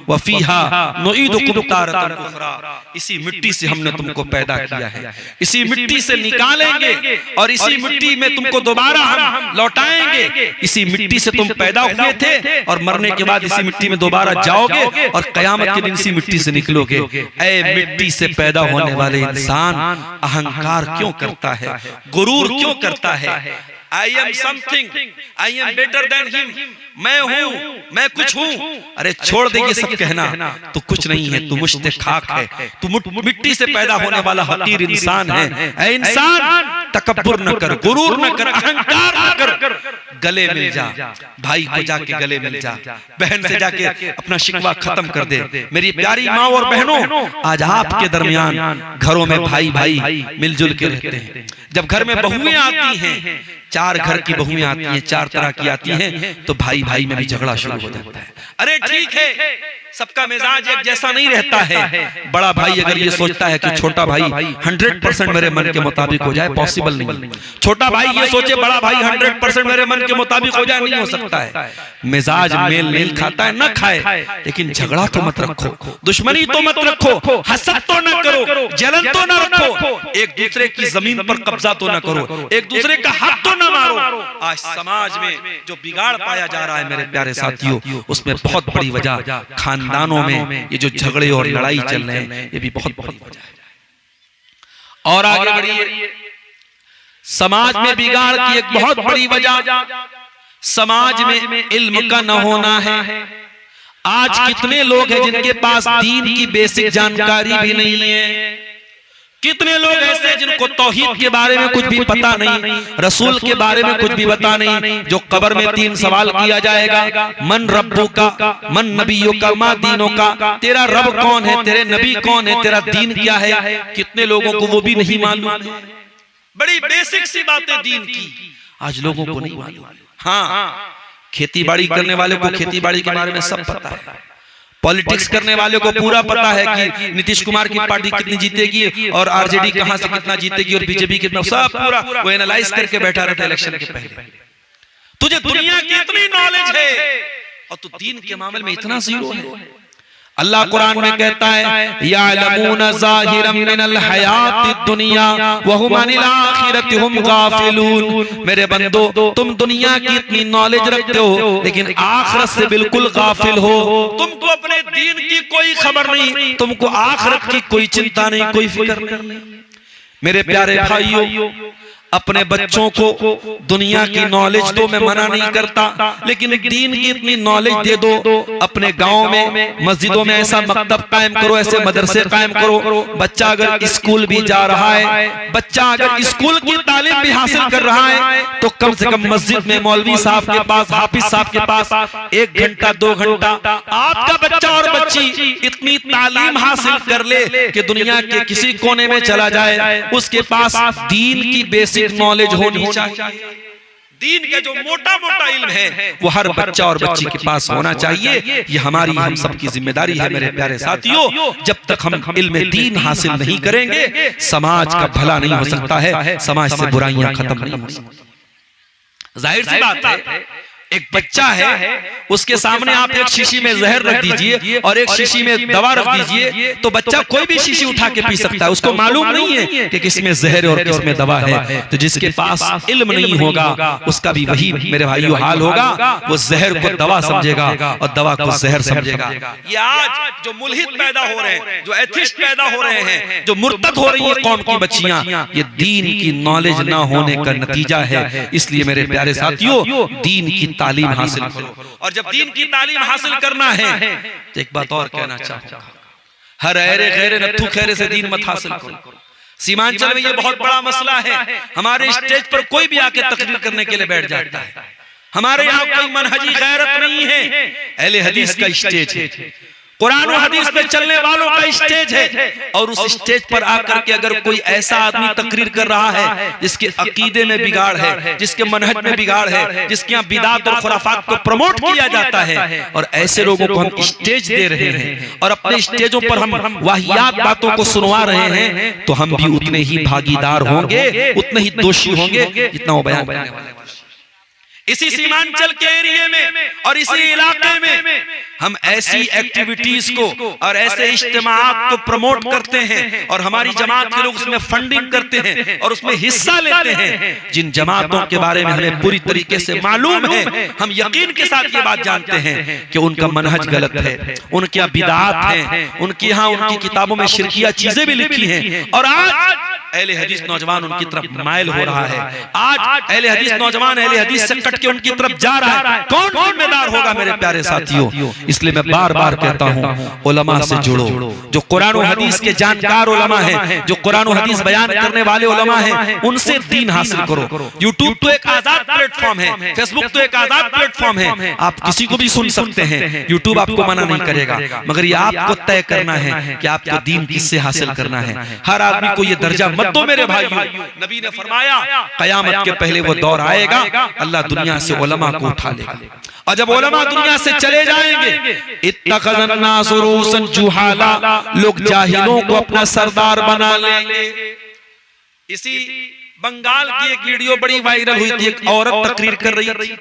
व फीहा नुईदुकुम तारतन उखरा। इसी मिट्टी से हमने तुमको पैदा किया है, इसी मिट्टी से निकालेंगे और इसी मिट्टी में तुमको दोबारा हम लौटाएंगे। इसी मिट्टी से तुम पैदा हुए थे और मरने के बाद इसी मिट्टी में दोबारा जाओगे और कयामत के दिन इसी मिट्टी से निकलोगे। ऐ मिट्टी से पैदा होने वाले इंसान, अहंकार क्यों करता है, गुरूर क्यों करता है? I am something, I am better than him, मैं हूं, मैं कुछ हूं। अरे छोड़ दे ये सब कहना, तू कुछ नहीं है, तू मुश्ते खाक है, तू मिट्टी से पैदा होने वाला हकीर इंसान है। ऐ इंसान, तकब्बुर न कर, गुरूर न कर, अहंकार न कर, गले मिल जा, भाई को जाके गले मिल जा, बहन से जाके अपना शिकवा खत्म कर दे। मेरी प्यारी माँ और बहनों, आज आपके दरमियान घरों में भाई भाई मिलजुल के रहते हैं। जब घर में बहुएं आती हैं, चार घर की बहुएं आती हैं, चार तरह की आती हैं, तो भाई भाई में भी झगड़ा शुरू हो जाता है। अरे ठीक है, सबका मिजाज एक जैसा नहीं रहता है। बड़ा भाई अगर ये सोचता है कि छोटा भाई 100% मेरे मन के मुताबिक हो जाए, पॉसिबल नहीं। छोटा भाई ये सोचे बड़ा भाई 100% मेरे मन के मुताबिक हो जाए, नहीं हो सकता है। मिजाज मेल नहीं खाता है, न खाए, लेकिन झगड़ा तो मत रखो, दुश्मनी तो मत रखो, हसद तो न करो, जलन तो न रखो, एक दूसरे की जमीन पर कब्जा तो न करो, एक दूसरे का हक तो न मारो। आज समाज में जो बिगाड़ पाया जा रहा है मेरे प्यारे साथियों, उसमें बहुत बड़ी वजह खानदानों में ये जो झगड़े और लड़ाई चल रहे हैं, ये भी बहुत बड़ी वजह है। और आगे बढ़िए, समाज में बिगाड़ की एक बहुत बड़ी वजह समाज में इल्म का न होना है। आज कितने लोग हैं जिनके पास दीन की बेसिक जानकारी भी नहीं है। कितने लोग ऐसे जिनको तौहीद के बारे में कुछ भी पता नहीं, रसूल के बारे में कुछ भी पता नहीं। जो कब्र में 3 सवाल किया जाएगा, मन रब्बू का, मन नबियों का, मा दीनों का, तेरा रब कौन है, तेरे नबी कौन है, तेरा दीन क्या है, कितने लोगों को वो भी नहीं मालूम है। बड़ी बेसिक सी बातें दीन की। आज लोगों को नहीं मालूम। हाँ, खेती बाड़ी करने वाले को खेती बाड़ी के बारे में सब पता है, पॉलिटिक्स करने वाले को पूरा पता है कि नीतीश कुमार की पार्टी कितनी जीतेगी और आरजेडी कहां से कितना जीतेगी और बीजेपी कितना, सब पूरा वो एनालाइज करके बैठा रहता है इलेक्शन के पहले। तुझे दुनिया की इतनी नॉलेज है और तू दीन के मामले में इतना जीरो है। अल्लाह कुरान में कहता है यालमून ज़ाहिरम मिनल हयातिद दुनिया व हुम अनिल आखिरति हुम गाफिलून। मेरे बंदो, तुम दुनिया की इतनी नॉलेज रखते हो लेकिन आखिरत से बिल्कुल गाफिल हो। तुमको अपने दीन की कोई खबर नहीं, तुमको आखिरत की कोई चिंता नहीं, कोई फिक्र नहीं। मेरे प्यारे भाइयों, अपने बच्चों को दुनिया की नॉलेज दो, मैं मना नहीं करता, लेकिन दीन की इतनी नॉलेज दे दो। अपने गांव में मस्जिदों में ऐसा मकतब कायम करो, ऐसे मदरसे कायम करो। बच्चा अगर स्कूल भी जा रहा है, बच्चा अगर स्कूल की तालीम भी हासिल कर रहा है, तो कम से कम मस्जिद में मौलवी साहब के पास, हाफिज साहब के पास 1 घंटा 2 घंटा आपका बच्चा और बच्ची इतनी तालीम हासिल कर ले कि दुनिया के किसी कोने में चला जाए, उसके पास दीन की बेसिक नॉलेज होनी चाहिए। दीन का जो मोटा मोटा इल्म है वो हर बच्चा और बच्ची के पास होना चाहिए। ये हमारी, हम सबकी जिम्मेदारी है मेरे प्यारे साथियों। जब तक हम इल्म दीन हासिल नहीं करेंगे, समाज का भला नहीं हो सकता है, समाज से बुराइयां खत्म नहीं हो सकती। जाहिर सी बात है, एक बच्चा है, उसके सामने आप एक शीशी में जहर रख दीजिए और एक शीशी में दवा रख दीजिए, तो बच्चा कोई भी शीशी उठा के पी सकता है। उसको मालूम नहीं है कि किसमें जहर और किसमें दवा है। तो जिसके पास इल्म नहीं होगा, उसका भी वही मेरे भाइयों हाल होगा। वो जहर को दवा समझेगा और दवा को जहर समझेगा। ये आज जो मुल्हिद पैदा हो रहे हैं, जो एथिस्ट पैदा हो रहे हैं, जो मुर्तद हो रही है कौम की बच्चियां, ये दीन की नॉलेज ना होने का नतीजा है। इसलिए मेरे प्यारे साथियों, दीन की तालीम हासिल करो। और जब दीन की तालीम हासिल करना है तो एक बात और कहना चाहूंगा, हर ऐरे गैरे नत्थू खैरे से दीन मत हासिल करो। सीमांचल में ये बहुत बड़ा मसला है। हमारे स्टेज पर कोई भी आके तकरीर करने के लिए बैठ जाता है। हमारे यहाँ कोई मनहजी गैरत नहीं है, अहले हदीस का स्टेज है, कुरान और हदीस पे चलने वालों का स्टेज है। और उस स्टेज पर आकर के अगर कोई ऐसा आदमी तकरीर कर रहा है जिसके अकीदे में बिगाड़ है, जिसके मनहज में बिगाड़ है, जिसके यहाँ बिदात और खुराफात को प्रमोट किया जाता है, और ऐसे लोगों को हम स्टेज दे रहे हैं और अपने स्टेजों पर हम वाहियात बातों को सुनवा रहे हैं, तो हम भी उतने ही भागीदार होंगे, उतने ही दोषी होंगे जितना वो बयान करने वाले। इसी सीमांचल के एरिया में और इसी इलाके में हम ऐसी एक्टिविटीज को और ऐसे इज्तिमाआत को प्रमोट करते हैं और हमारी जमात के लोग उसमें फंडिंग करते हैं और उसमें हिस्सा लेते हैं, जिन जमातों के बारे में हमें पूरी तरीके से मालूम है, हम यकीन के साथ ये बात जानते हैं कि उनका मनहज गलत है, उनके यहाँ बिदात है, उनके यहाँ उनकी किताबों में शिरकिया चीजें भी लिखी हैं। और आज अहले हदीस नौजवान उनकी तरफ माइल हो रहा है। आज अहले हदीस नौजवान अहले हदीस से कट के उनकी तरफ जा रहा है। कौन जिम्मेदार होगा मेरे प्यारे साथियों? इसलिए मैं बार बार कहता हूँ, उलमा से जुड़ो, जो कुरान और हदीस के जानकार उलमा हैं, जो कुरान और हदीस बयान करने वाले उलमा हैं, उनसे दीन हासिल करो। यूट्यूब तो एक आजाद प्लेटफॉर्म है, फेसबुक तो एक आजाद प्लेटफॉर्म है, आप किसी को भी सुन सकते हैं, यूट्यूब आपको मना नहीं करेगा, मगर ये आपको तय करना है कि आपको दीन किससे हासिल करना है। हर आदमी को ये दर्जा मत दो मेरे भाइयों। नबी ने फरमाया कयामत के पहले वो दौर आएगा, अल्लाह दुनिया से उलमा को उठा लेगा, और जब उलमा दुनिया से चले जाएंगे, इत्तखज़न नास रूसन जुहाला, लोग जाहिलों को अपना सरदार बना लेंगे। इसी बंगाल की एक वीडियो बड़ी वायरल हुई थी, एक औरत तकरीर कर रही थी,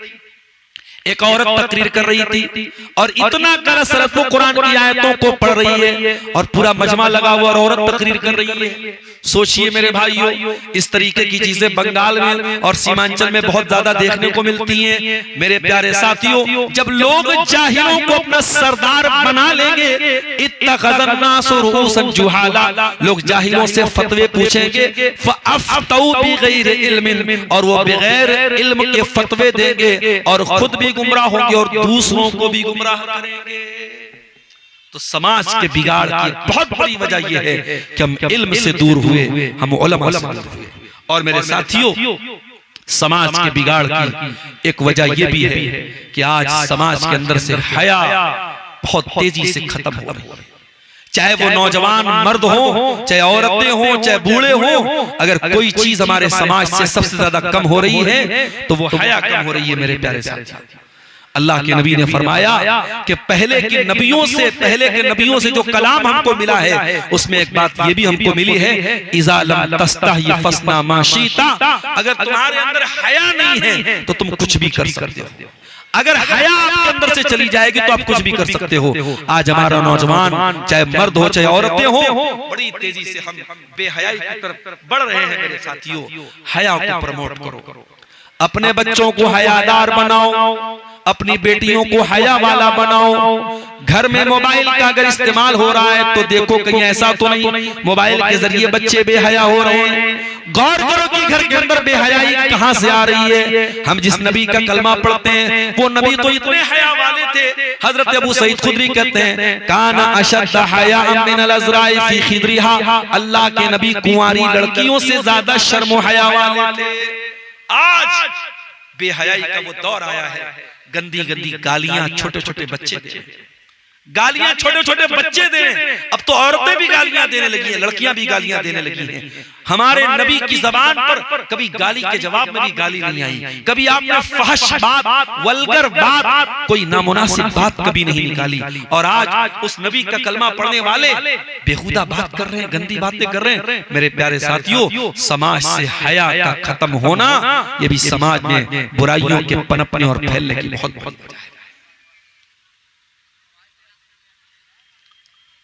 एक औरत तकरीर कर रही थी और इतना कसरत वो कुरान की आयतों को पढ़ रही है और पूरा मजमा लगा हुआ और औरत तकरीर कर रही है। सोचिए मेरे भाइयों, इस तरीके की चीजें बंगाल में और सीमांचल में बहुत ज्यादा देखने को मिलती हैं। मेरे प्यारे साथियों, जब लोग जाहिलों को अपना सरदार बना लेंगे, इत्तखज़न नास रूसन जुहाला, लोग जाहिलों से फतवे पूछेंगे, फ़अफ़्तऊ बिग़ैरि इल्मिन, और वो बगैर इल्म के फतवे देंगे और खुद भी गुमराह होंगे और दूसरों को भी गुमराह करेंगे। तो समाज के बिगाड़ की बहुत बड़ी वजह यह है कि हम इल्म से दूर हुए, हम उलमा से दूर हुए। और मेरे साथियों, समाज के बिगाड़ की एक वजह यह भी है कि आज समाज के अंदर से हया बहुत तेजी से खत्म हो रही है। चाहे वो नौजवान मर्द हो, चाहे औरतें हो, चाहे बूढ़े हो, अगर कोई चीज हमारे समाज से सबसे ज्यादा कम हो रही है तो वो हया कम हो रही है मेरे प्यारे साथी। अल्लाह के नबी ने फरमाया कि पहले के नबियों से जो कलाम हमको मिला है उसमें एक बात ये भी हमको मिली है, इज़ा लम तस्तही फस्ना मा शीता, अगर तुम्हारे अंदर हया नहीं है तो तुम कुछ भी कर सकते हो। अगर हया आपके अंदर से चली जाएगी तो आप कुछ भी कर सकते हो। आज हमारा नौजवान चाहे मर्द हो चाहे औरतें हो, बड़ी तेजी से हम बेहयाई की तरफ बढ़ रहे हैं मेरे साथियों। हया को प्रमोट करो, अपने बच्चों को हयादार बनाओ, अपनी बेटियों को हया वाला बनाओ। घर में मोबाइल का अगर इस्तेमाल हो रहा है तो देखो कहीं ऐसा तो नहीं मोबाइल के जरिए बच्चे बेहया हो रहे हैं। गौर करो कि घर के अंदर बेहयाई कहां से आ रही है। हम जिस नबी का कलमा पढ़ते हैं वो नबी तो इतने हया वाले थे। हजरत अबू सईद खुदरी कहते हैं काना अशद्द हया मिनल अज़राई फी खिदरिहा, अल्लाह के नबी कुंवारी लड़कियों से ज्यादा शर्म व हया वाले थे। आज बेहयाई का वो दौर आया है, गंदी गंदी गालियां छोटे छोटे बच्चे दे, गालियां छोटे छोटे बच्चे दे। अब तो औरतें भी गालियां देने लगी हैं, लड़कियां भी गालियां देने लगी हैं। हमारे नबी की जबान पर कभी गाली के जवाब में भी गाली नहीं आई, कभी आपने फहश बात, वल्गर बात, कोई नामुनासिब बात कभी नहीं निकाली। और आज उस नबी का कलमा पढ़ने वाले बेहुदा बात कर रहे हैं, गंदी बातें कर रहे हैं। मेरे प्यारे साथियों, समाज से हया का खत्म होना ये भी समाज में बुराइयों के पनपने और फैलने की बहुत बड़ी वजह है।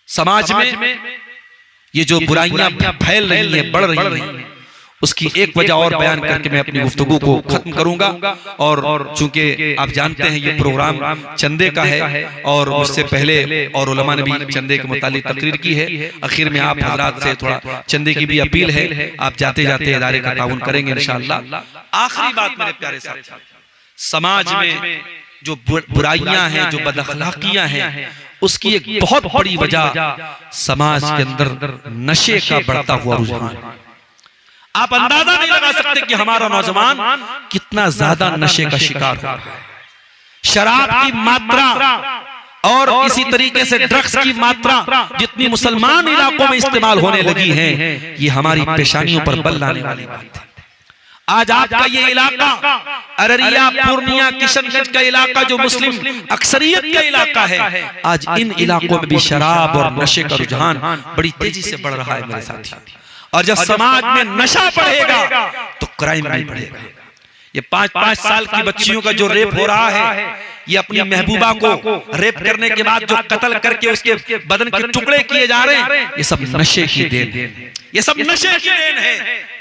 समाज में ये जो बुराइयां फैल रही हैं, बढ़ रही हैं, उसकी एक वजह और बयान करके मैं अपनी गुफ्तगू को खत्म करूंगा। और चूंकि आप जानते हैं ये प्रोग्राम चंदे का है और उससे पहले और उलमा ने भी चंदे के मुतालिक तकरीर की है। आखिर में आप हजरात से थोड़ा चंदे की भी अपील है, आप जाते जाते इदारे का ताउन करेंगे इंशाअल्लाह। आखिरी बात मेरे प्यारे साथी, समाज में जो बुराइयां हैं, जो बदअखलाकियां हैं, उसकी एक बहुत बड़ी वजह समाज के अंदर नशे का बढ़ता हुआ रुझान। आप अंदाजा नहीं लगा सकते कि हमारा नौजवान कितना ज्यादा नशे का शिकार हो रहा है। शराब की मात्रा और इसी तरीके से ड्रग्स की मात्रा जितनी मुसलमान इलाकों में इस्तेमाल होने लगी है, ये हमारी पेशानियों पर बल लाने वाली बात है। आज आपका ये इलाका अररिया, पूर्णिया, किशनगंज का इलाका जो मुस्लिम अक्सरियत का इलाका है, आज इन इलाकों में भी शराब और नशे का रुझान बड़ी तेजी से बढ़ रहा है मेरे साथी। और जब समाज में नशा बढ़ेगा तो क्राइम भी बढ़ेगा। ये 5-5 साल की बच्चियों का जो रेप हो रहा है, ये अपनी महबूबा को रेप करने के बाद जो कत्ल करके उसके बदन के टुकड़े किए जा रहे हैं, ये सब नशे की देन है, ये सब नशे की देन है।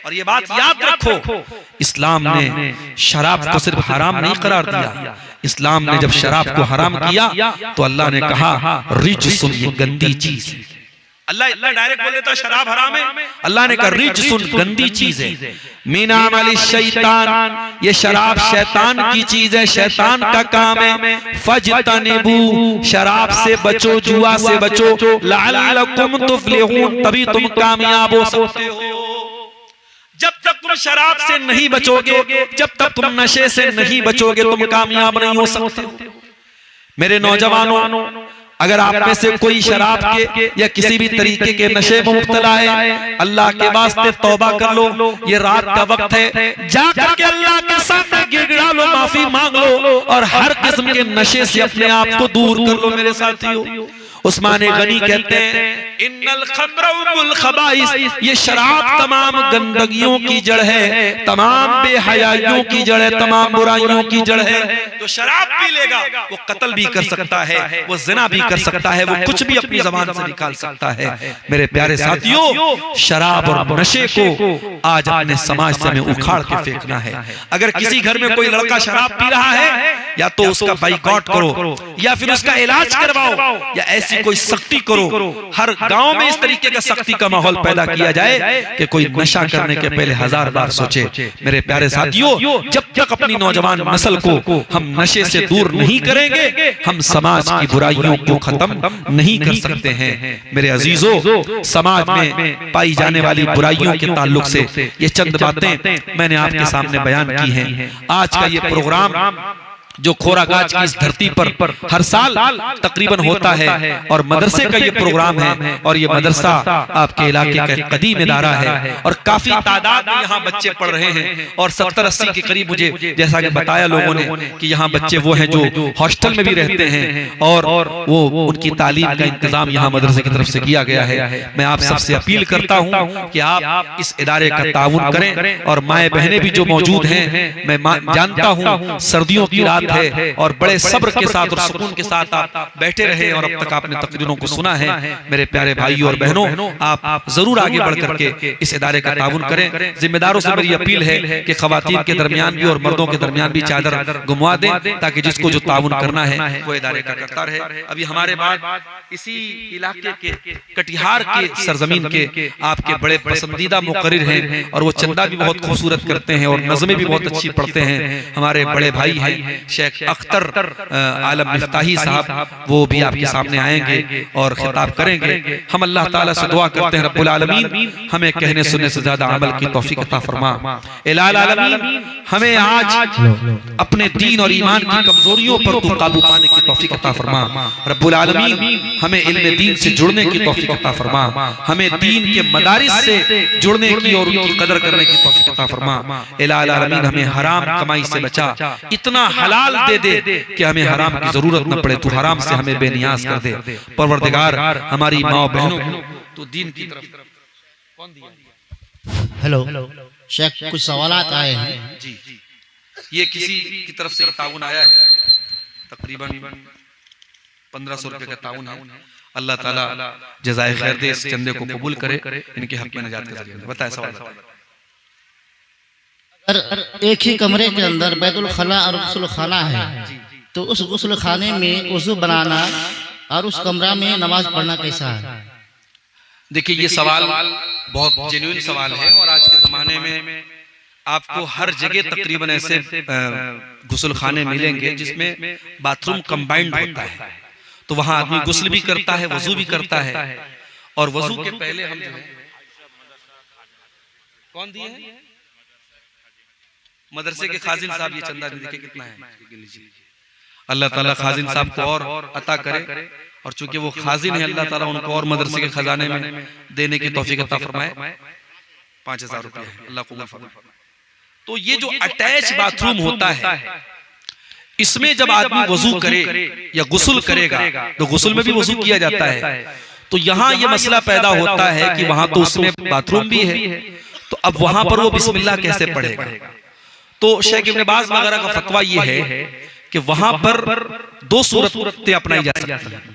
और ये बात याद रखो, इस्लाम ने शराब को सिर्फ हराम नहीं करार दिया। इस्लाम ने जब शराब को हराम किया तो अल्लाह ने कहा रिजसुन, ये गंदी चीज है। अल्लाह डायरेक्ट बोल देता शराब हराम है, अल्लाह ने कहा रिजसुन, गंदी चीज है। मीना अमली शैतान, ये शराब शैतान की चीज है, शैतान का काम है। फजतनिबू, शराब से बचो, जुआ से बचो, लअल्लकुम तुफ्लिहून, तभी तुम कामयाब हो सकते हो। जब तक तुम शराब से नहीं बचोगे, जब तक तुम नशे से नहीं बचोगे, तुम कामयाब नहीं हो सकते। मेरे नौजवानों, अगर आप में से कोई शराब के या किसी भी तरीके के नशे में मुब्तला है, अल्लाह के वास्ते तौबा कर लो। ये रात का वक्त है, जाकर के अल्लाह के सामने गिड़गिड़ा लो, माफी मांग लो और हर किस्म के नशे से अपने आप को दूर कर लो मेरे साथियों। उस्मान गनी कहते हैं इन्नल खम्र उम्मुल खबाइस, ये शराब तमाम गंदगियों की जड़ है, तमाम बेहयाइयों की जड़ है, तमाम बुराइयों की जड़ है। तो शराब पी लेगा वो कत्ल भी कर सकता है, वो जिना भी कर सकता है, वो कुछ भी अपनी जबान से निकाल सकता है। मेरे प्यारे साथियों, शराब और नशे को आज अपने समाज से हमें उखाड़ के फेंकना है। अगर किसी घर में कोई लड़का शराब पी रहा है, या तो उसका बाइकआउट करो या फिर उसका इलाज करवाओ या ऐसी कोई सख्ती करो। हर गांव में इस तरीके का सख्ती का माहौल पैदा किया जाए कि कोई नशा करने के पहले 1000 बार सोचे। मेरे प्यारे साथियों, जब तक अपनी नौजवान नस्ल को हम नशे से दूर नहीं करेंगे, हम समाज की बुराइयों को खत्म नहीं कर सकते हैं। मेरे अजीजों, समाज में पाई जाने वाली बुराइयों के ताल्लुक से ये चंद बातें मैंने आपके सामने बयान की हैं। आज का ये प्रोग्राम जो खोरागाच की इस धरती पर हर साल तकरीबन होता है, और मदरसे का ये प्रोग्राम है, और ये मदरसा आपके इलाके का कदीम इदारा है, और काफी तादाद में यहाँ बच्चे पढ़ रहे हैं, और 70-80 के करीब, मुझे जैसा कि बताया लोगों ने कि यहाँ बच्चे वो हैं जो हॉस्टल में भी रहते हैं, और वो उनकी तालीम का इंतजाम यहाँ मदरसे की तरफ से किया गया है। मैं आप सबसे अपील करता हूँ कि आप इस इदारे का ताउन करें, और माए बहनें भी जो मौजूद हैं, मैं जानता हूँ सर्दियों की रात है, और बड़े सब्र के साथ और सुकून के साथ आप बैठे रहे, और अब तक आपने तकरीरों को सुना है। मेरे प्यारे भाइयों और बहनों, आप जरूर आगे बढ़ करके इस इदारे का ताउन करें। जिम्मेदारों से मेरी अपील है कि खवातीन के दरमियान भी और मर्दों के दरमियान भी चादर घुमवा दें, ताकि जिसको जो ताउन करना है वो इदारे का करता रहे। अभी हमारे बाद इसी इलाके के कटिहार के सरजमीन के आपके बड़े पसंदीदा मुकर्रिर हैं, और वो चंदा भी बहुत खूबसूरत करते हैं, और नज़में भी बहुत अच्छी पढ़ते हैं। हमारे बड़े भाई हैं शेख अख्तर आलम मिफ्ताही साहब, वो भी आपके सामने आएंगे और खिताब करेंगे। हम अल्लाह ताला से दुआ करते हैं रब्बुल आलमीन हमें कहने सुनने से ज्यादा अमल की तौफीक अता फरमा। इलाल आलमीन हमें आज अपने दीन और ईमान की कमजोरियों पर तू काबू पाने की तौफीक अता फरमा। रब्बुल आलमीन हमें इल्म दीन से जुड़ने की तौफीक अता फरमा, हमें दीन के मदारिस से जुड़ने की और उनकी कदर करने की तौफीक अता फरमा। इलाल आलमीन हमें हराम कमाई से बचा, इतना हलाल दे दे कि हमें हराम की जरूरत न पड़े, तू हराम से हमें बेनियाज कर दे। परवरदिगार हमारी माँ बहनों तो दीन की तरफ कौन दिया? हेलो शेख, कुछ सवालात आए हैं जी। ये किसी की तरफ से ताउन आया है, तकरीबन 1500 रुपए का ताउन है। अल्लाह ताला जज़ाए खैर दे, इस चंदे को कबूल करे, इनके हक में नजात का जरिया। बताए सवाल। अगर एक ही कमरे के अंदर बैतुल खला और गुस्ल खाना है, तो उस गुस्ल खाने में वुज़ू बनाना और उस कमरा में नमाज पढ़ना कैसा है? देखिए, ये सवाल बहुत जेन्युइन सवाल है, और आज के जमाने में आपको हर जगह तकरीबन ऐसे गुस्ल खाने मिलेंगे जिसमें बाथरूम कंबाइंड होता है। तो वहां आदमी गुस्ल भी करता है, वजू भी करता है, और वजू के पहले हम जो है कौन दिए हैं? मदरसे के खाजिन साहब, ये चंदा देखिए कितना है। अल्लाह ताला खाजिन साहब को और अता करे, और चूंकि वो खाजिन है, अल्लाह ताला उनको और मदरसे के खजाने में देने की तौफीक अता फरमाए। 5000 रुपया अल्लाह कबूल फरमाए। तो ये जो अटैच बाथरूम होता है, इसमें जब आदमी वजू करे या गुस्ल करेगा, तो गुस्ल में भी वजू किया जाता है। तो यहाँ ये मसला पैदा होता है कि वहां तो उसमें बाथरूम भी है, तो अब वहां पर वो बिस्मिल्लाह कैसे पढ़ेगा? तो शेख इब्न बाज वगैरह का फतवा ये है कि वहां पर दो सूरतें अपनाई जा सकती हैं।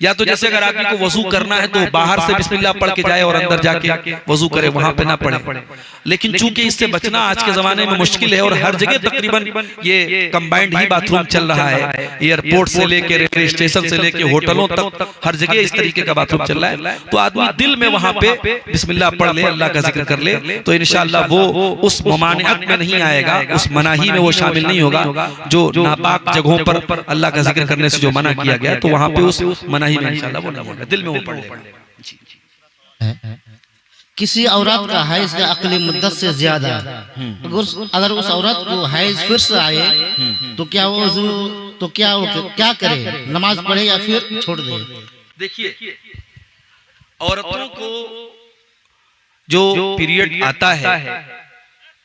या तो जैसे अगर आदमी को वजू करना है तो बाहर से बिस्मिल्लाह पढ़ के जाए और अंदर जाके वजू करे, वहां पे ना पढ़े। लेकिन चूंकि इससे बचना आज के जमाने में मुश्किल है, और हर जगह तकरीबन ये कंबाइंड ही बाथरूम चल रहा है, एयरपोर्ट से लेके रेलवे स्टेशन से लेके होटलों तक हर जगह इस तरीके का बाथरूम चल रहा है। तो आदमी दिल में वहां पे बिस्मिल्लाह पढ़ ले, अल्लाह का जिक्र कर ले, तो इंशाअल्लाह वो उस ममानियत में नहीं आएगा, उस मनाही में वो शामिल नहीं होगा। जो नापाक जगहों पर अल्लाह का जिक्र करने से जो मना किया गया, तो वहां पे उस मनाही में इंशाअल्लाह वो नहीं होगा, दिल में वो पढ़ लेगा। किसी औरत का हैज या अक्ली मुद्दत से ज्यादा, अगर उस औरत को हैज फिर से आए, तो क्या वो क्या करे? नमाज पढ़े या फिर छोड़ दे? देखिए, औरतों को जो पीरियड आता है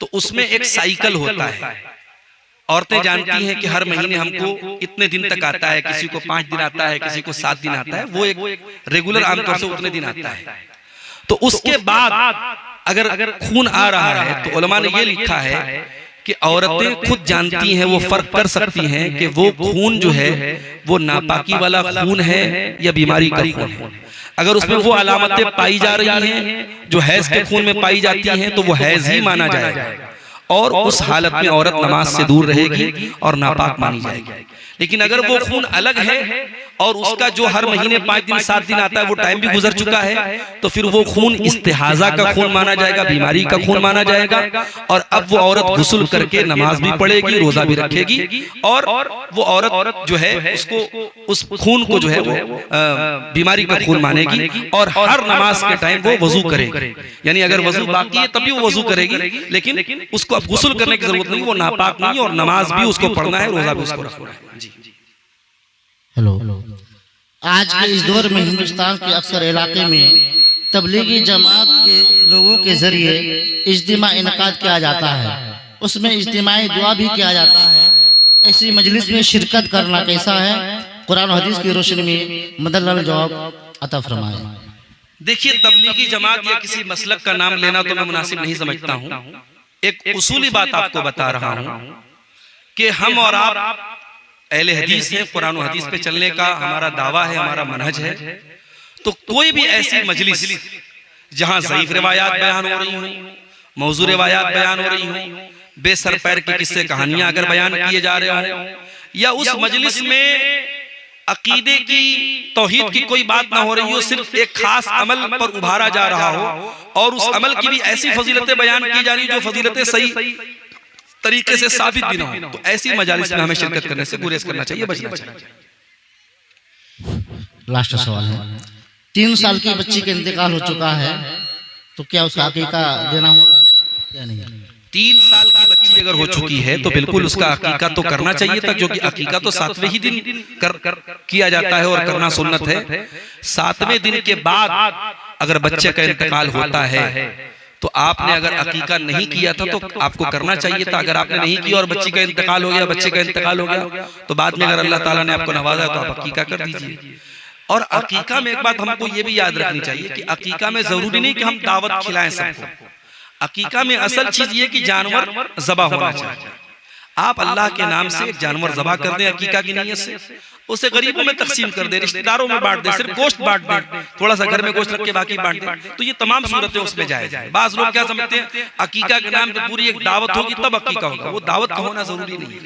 तो उसमें एक साइकिल होता है। औरतें जानती हैं कि हर महीने हमको इतने दिन तक आता है, किसी को 5 दिन आता है, किसी को 7 दिन आता है, वो एक रेगुलर आमतौर से उतने दिन आता है। तो उसके बाद अगर खून आ रहा है, तो उलमा ने ये लिखा है कि औरतें खुद जानती हैं, वो फर्क कर सकती हैं कि वो खून जो है वो नापाकी वाला खून है या बीमारी का खून है। अगर उसमें वो अलामतें पाई जा रही हैं जो हैज के खून में पाई जाती हैं, तो वो हैज ही माना जाएगा, और उस हालत में औरत नमाज से दूर रहेगी और नापाक मानी जाएगी। लेकिन अगर वो खून अलग है और उसका जो हर महीने 5 दिन 7 दिन आता है वो टाइम भी गुजर चुका है, तो फिर वो खून इस्तिहाजा का खून माना जाएगा, बीमारी का खून माना जाएगा। और अब वो औरत गुस्ल करके नमाज भी पढ़ेगी, रोजा भी रखेगी, और वो औरत जो है उसको उस खून को जो है वो बीमारी का खून मानेगी, और हर नमाज के टाइम वो वजू करेगी। यानी अगर वजू बाकी है तभी वो वजू करेगी, लेकिन उसको अब गुस्ल करने की जरूरत नहीं, वो नापाक नहीं, और नमाज भी उसको पढ़ना है, रोजा भी उसको रखना है। जी। हेलो, आज के इस दौर में हिंदुस्तान के अक्सर इलाके में तबलीगी जमात के लोगों के जरिए इज्तिमा इनकाद किया जाता है, उसमें इज्तिमाई दुआ भी किया जाता है। ऐसी मजलिस में शिरकत करना कैसा है? कुरान हदीस की रोशनी में मदल्लल जवाब अता फरमाए। देखिए, तबलीगी जमात या किसी मसलक का नाम लेना तो मैं मुनासिब नहीं समझता हूँ। एक उसूली बात आपको बता रहा हूँ कि हम और आप अहले हदीस हैं, कुरान और हदीस पे चलने का हमारा दावा है, हमारा मनहज है। तो कोई भी ऐसी मजलिस जहां ज़ईफ रिवायात बयान हो रही हों, मौजू रिवायात बयान हो रही हों, बेसर पैर की किस्से कहानियां अगर बयान किए जा रहे हों, या उस मजलिस में अकीदे की तौहीद की कोई बात ना हो रही हो, सिर्फ एक खास अमल पर उभारा जा रहा हो, और उस अमल की भी ऐसी फजीलतें बयान की जा रही जो फजीलतें सही तरीके से साबित भी ना हो, तो ऐसी मजालिस में हमें शिरकत करने से गुरेज करना चाहिए, बचना चाहिए। लास्ट सवाल है, 3 साल की बच्ची का इंतकाल हो चुका है, तो क्या उसका अकीका देना होगा या नहीं? 3 साल की बच्ची अगर हो चुकी है तो बिल्कुल उसका अकीका तो करना चाहिए था, क्योंकि अकीका तो 7वें ही दिन किया जाता है और करना सुन्नत है। 7वें दिन के बाद अगर बच्चे का इंतकाल होता है तो आपने अगर अकीका नहीं किया था तो आपको करना चाहिए था। अगर आपने नहीं किया और बच्ची का इंतकाल हो गया, बच्चे का इंतकाल हो गया, तो बाद में अगर अल्लाह ताला ने आपको नवाजा तो आप अकीका कर दीजिए। और अकीका में एक बात हमको ये भी याद रखनी चाहिए कि अकीका में जरूरी नहीं कि हम दावत खिलाएं सबको। अकीका में असल चीज ये कि जानवर ज़बा होना चाहिए। आप अल्लाह के नाम से एक जानवर ज़बा कर दें अकीका की नीयत से, उसे गरीबों में तकसीम कर दे, रिश्तेदारों में बांट दे, सिर्फ गोश्त बांट दे, थोड़ा सा घर में गोश्त रख के बाकी बांट दे, तो ये तमाम सूरतें उसमें जायज़ है। बाज़ लोग क्या समझते हैं अकीका के नाम पे पूरी एक दावत होगी तब अकीका होगा, वो दावत का होना जरूरी नहीं है।